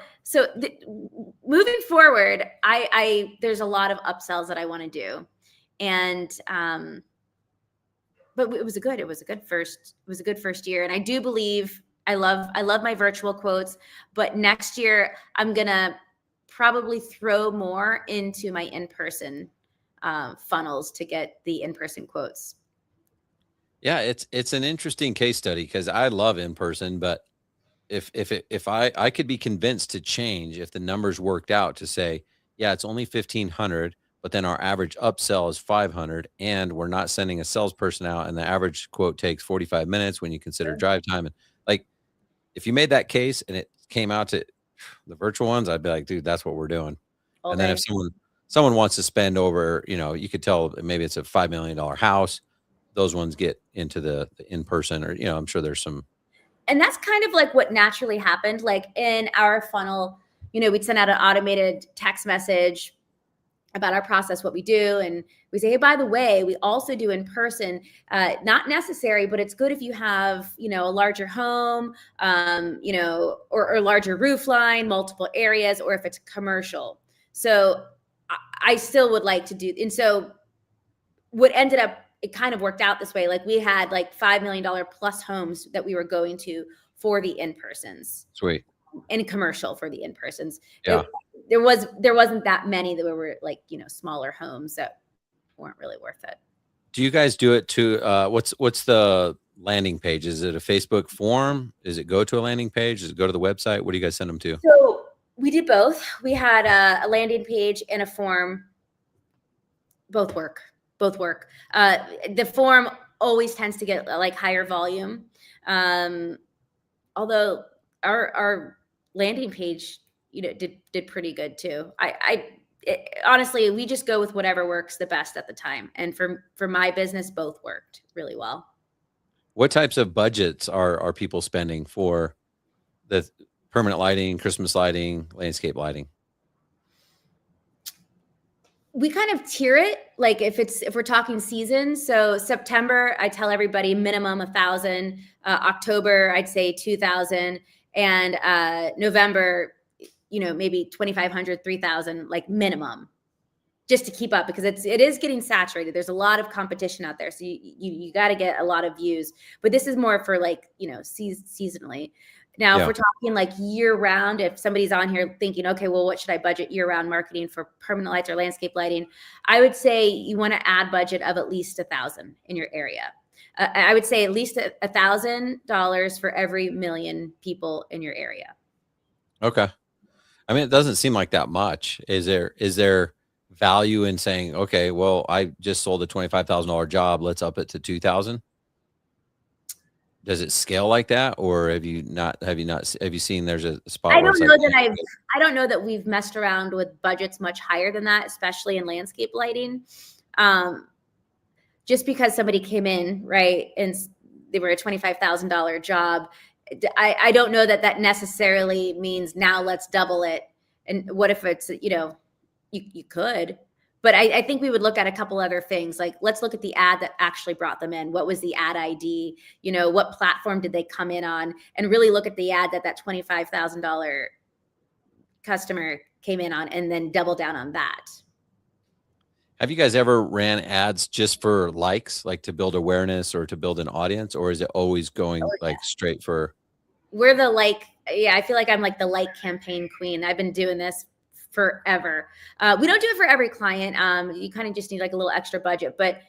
moving forward, there's a lot of upsells that I want to do. And, but it was a good first year. And I do believe I love my virtual quotes, but next year I'm going to probably throw more into my in-person funnels to get the in-person quotes. Yeah, it's an interesting case study because I love in person, but if I could be convinced to change if the numbers worked out to say, yeah, it's only 1,500, but then our average upsell is 500, and we're not sending a salesperson out, and the average quote takes 45 minutes when you consider drive time, and like if you made that case and it came out to the virtual ones, I'd be like, dude, that's what we're doing. All And then day. if someone wants to spend over, you could tell maybe it's a $5 million house, those ones get into the in person, or I'm sure there's some. And that's kind of like what naturally happened. Like in our funnel, we'd send out an automated text message about our process, what we do. And we say, hey, by the way, we also do in person, not necessary, but it's good if you have, a larger home, or larger roof line, multiple areas, or if it's commercial. So I still would like to do. And so what ended up, it kind of worked out this way. Like we had like $5 million plus homes that we were going to for the in-persons. Sweet. And commercial for the in-persons. Yeah. There wasn't that many that were like, smaller homes that weren't really worth it. Do you guys do it to what's the landing page? Is it a Facebook form? Does it go to a landing page? Does it go to the website? What do you guys send them to? So we did both. We had a landing page and a form. Both work. The form always tends to get like higher volume. Although our landing page, did pretty good too. Honestly, we just go with whatever works the best at the time. And for my business, both worked really well. What types of budgets are people spending for the permanent lighting, Christmas lighting, landscape lighting? We kind of tier it, like if we're talking season. So September, I tell everybody minimum 1,000. October, I'd say 2,000, and November, maybe 2,500, 3,000, like minimum, just to keep up, because it is getting saturated. There's a lot of competition out there, so you got to get a lot of views. But this is more for like seasonally. Now, if we're talking like year round, if somebody's on here thinking, okay, well, what should I budget year round marketing for permanent lights or landscape lighting? I would say you want to add budget of at least 1,000 in your area. I would say at least $1,000 for every million people in your area. Okay. I mean, it doesn't seem like that much. Is there value in saying, okay, well, I just sold a $25,000 job, let's up it to 2,000? Does it scale like that, or have you seen there's a spot? I don't know that we've messed around with budgets much higher than that, especially in landscape lighting. Just because somebody came in, right, and they were a $25,000 job, I don't know that necessarily means now let's double it. And what if it's, you could. But I think we would look at a couple other things. Like, let's look at the ad that actually brought them in. What was the ad ID? What platform did they come in on? And really look at the ad that $25,000 customer came in on, and then double down on that. Have you guys ever ran ads just for likes, like to build awareness or to build an audience, or is it always going like straight for? We're the I feel like I'm like the like campaign queen. I've been doing this forever. We don't do it for every client. You kind of just need like a little extra budget, but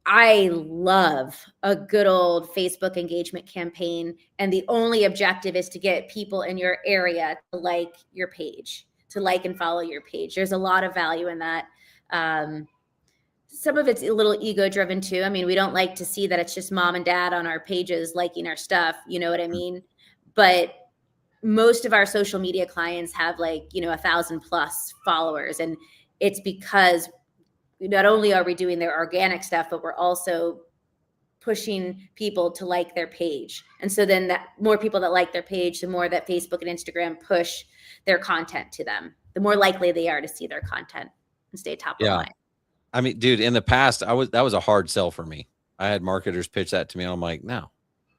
I love a good old Facebook engagement campaign. And the only objective is to get people in your area to like your page, to like and follow your page. There's a lot of value in that. Some of it's a little ego driven too. I mean, we don't like to see that it's just mom and dad on our pages liking our stuff. You know what I mean? But most of our social media clients have 1,000+ followers. And it's because not only are we doing their organic stuff, but we're also pushing people to like their page. And so then that more people that like their page, the more that Facebook and Instagram push their content to them, the more likely they are to see their content and stay top of mind. I mean, dude, in the past, that was a hard sell for me. I had marketers pitch that to me, and I'm like, no,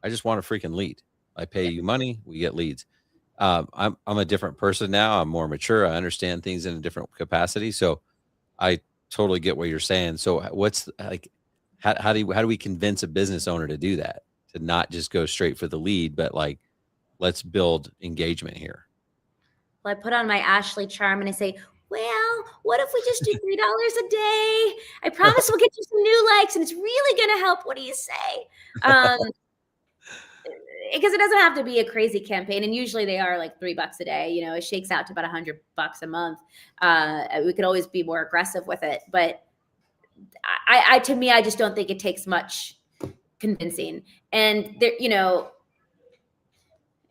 I just want a freaking lead. I pay you money, we get leads. I'm a different person now. I'm more mature. I understand things in a different capacity. So I totally get what you're saying. So what's like, how do we convince a business owner to do that? To not just go straight for the lead, but like, let's build engagement here. Well, I put on my Ashley charm and I say, well, what if we just do $3 a day? I promise we'll get you some new likes and it's really going to help. What do you say? Because it doesn't have to be a crazy campaign. And usually they are like $3 a day. You know, it shakes out to about $100 a month. We could always be more aggressive with it. But to me, I just don't think it takes much convincing. And there, you know,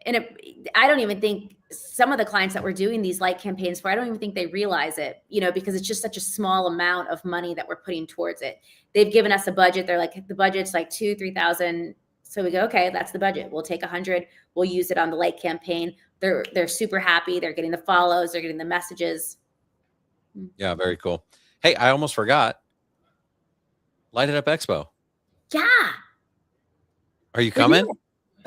I don't even think some of the clients that we're doing these like campaigns for, I don't even think they realize it, you know, because it's just such a small amount of money that we're putting towards it. They've given us a budget. They're like, the budget's like $2,000-3,000. So we go, okay, that's the budget. We'll take 100. We'll use it on the like campaign. They're super happy. They're getting the follows. They're getting the messages. Yeah, very cool. Hey, I almost forgot. Light It Up Expo. Yeah. Are you coming?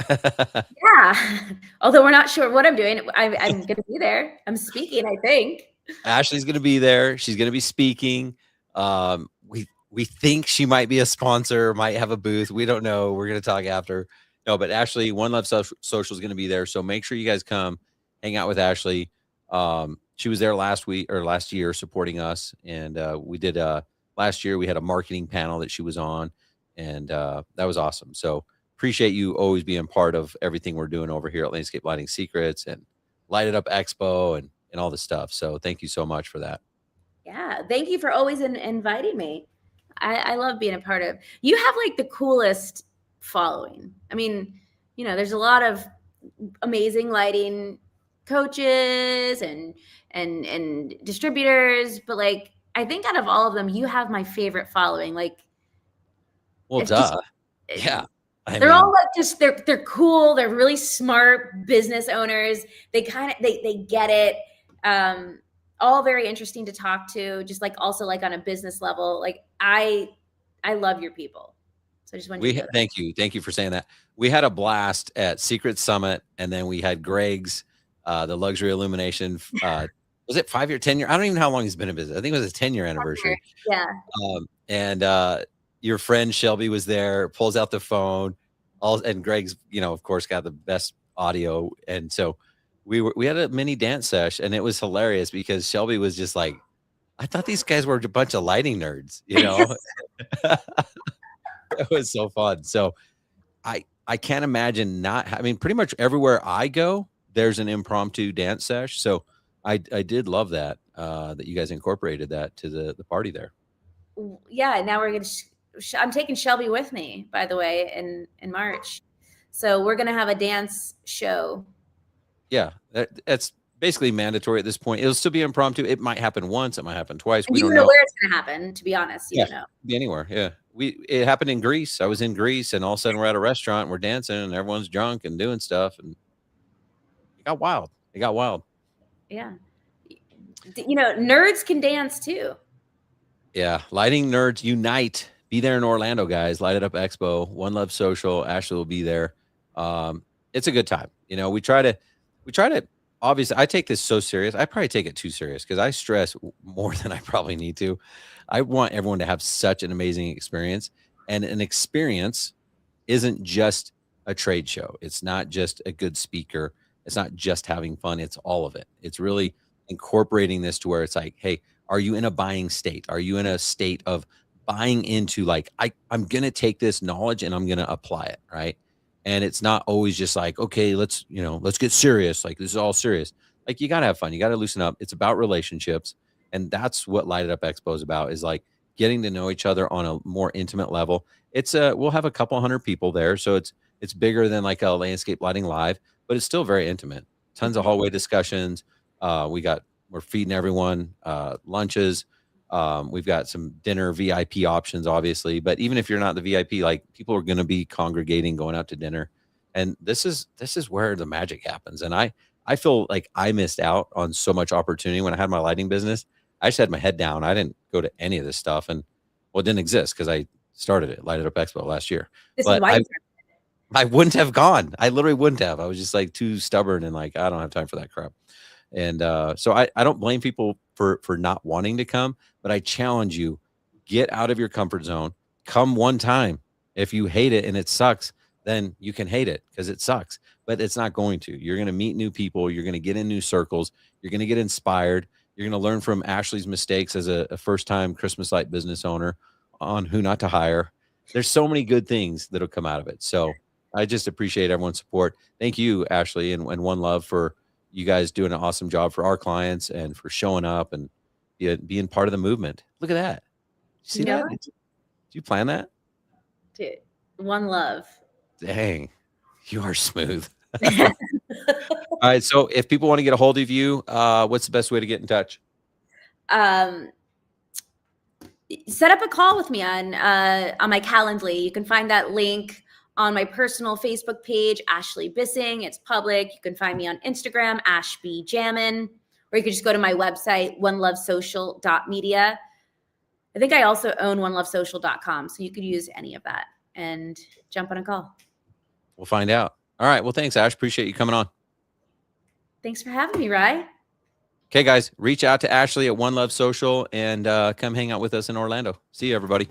Yeah. Although we're not sure what I'm doing. I'm going to be there. I'm speaking, I think. Ashley's going to be there. She's going to be speaking. We think she might be a sponsor, might have a booth. We don't know. We're going to talk after. No, but Ashley, One Love Social is going to be there. So make sure you guys come hang out with Ashley. She was there last year supporting us. And we did last year, we had a marketing panel that she was on. And that was awesome. So appreciate you always being part of everything we're doing over here at Landscape Lighting Secrets and Light It Up Expo and all this stuff. So thank you so much for that. Yeah. Thank you for always inviting me. I love being a part of. You have like the coolest following. I mean, you know, there's a lot of amazing lighting coaches and distributors, but like I think out of all of them, you have my favorite following. Like, well, duh. Yeah. They're all like just they're cool. They're really smart business owners. They get it. All very interesting to talk to. Just like also like on a business level. Like I love your people. So I just wanted to thank you for saying that. We had a blast at Secret Summit, and then we had Greg's the luxury illumination. Was it 5-year, 10-year? I don't even know how long he's been in business. I think it was a 10-year anniversary. Yeah. And your friend Shelby was there, pulls out the phone, and Greg's, you know, of course, got the best audio. And so we had a mini dance sesh, and it was hilarious because Shelby was just like, I thought these guys were a bunch of lighting nerds, you know. It was so fun. So I can't imagine pretty much everywhere I go, there's an impromptu dance sesh. So I did love that that you guys incorporated that to the party there. Yeah, now we're gonna. I'm taking Shelby with me, by the way, in March. So we're gonna have a dance show. Yeah, that's basically mandatory at this point. It'll still be impromptu. It might happen once. It might happen twice. We don't know where it's gonna happen. To be honest, you don't know. Be anywhere. Yeah, it happened in Greece. I was in Greece, and all of a sudden we're at a restaurant and we're dancing, and everyone's drunk and doing stuff, and it got wild. Yeah, you know, nerds can dance too. Yeah, lighting nerds unite. Be there in Orlando, guys. Light It Up Expo, One Love Social. Ashley will be there. It's a good time. You know, we try to. Obviously, I take this so serious. I probably take it too serious because I stress more than I probably need to. I want everyone to have such an amazing experience, and an experience isn't just a trade show. It's not just a good speaker. It's not just having fun. It's all of it. It's really incorporating this to where it's like, hey, are you in a buying state? Are you in a state of buying into like, I'm going to take this knowledge and I'm going to apply it. Right. And it's not always just like, okay, let's get serious. Like this is all serious. Like you got to have fun. You got to loosen up. It's about relationships. And that's what Light It Up Expo is about, is like getting to know each other on a more intimate level. We'll have a couple hundred people there. So it's bigger than like a landscape lighting live, but it's still very intimate. Tons of hallway discussions. We're feeding everyone, lunches. We've got some dinner VIP options, obviously, but even if you're not the VIP, like people are going to be congregating, going out to dinner. And this is where the magic happens. And I feel like I missed out on so much opportunity when I had my lighting business. I just had my head down. I didn't go to any of this stuff, and well, it didn't exist because I started it, Light It Up Expo, last year. This But is why I wouldn't have gone. I literally wouldn't have. I was just like too stubborn and like, I don't have time for that crap. And so I don't blame people for not wanting to come, but I challenge you, get out of your comfort zone. Come one time. If you hate it and it sucks, then you can hate it because it sucks, but it's not going to. You're going to meet new people. You're going to get in new circles. You're going to get inspired. You're going to learn from Ashley's mistakes as a first-time Christmas light business owner on who not to hire. There's so many good things that'll come out of it. So I just appreciate everyone's support. Thank you, Ashley, and One Love, for you guys doing an awesome job for our clients and for showing up and being part of the movement. Look at that. See that? Did you plan that? Dude, One Love. Dang, you are smooth. All right. So if people want to get a hold of you, what's the best way to get in touch? Set up a call with me on my Calendly. You can find that link on my personal Facebook page, Ashley Bissing. It's public. You can find me on Instagram, ashbjammin, or you can just go to my website, Onelovesocial.media. I think I also own Onelovesocial.com, so you could use any of that and jump on a call. We'll find out. All right. Well, thanks, Ash. Appreciate you coming on. Thanks for having me, Rye. Okay, guys, reach out to Ashley at One Love Social and come hang out with us in Orlando. See you, everybody.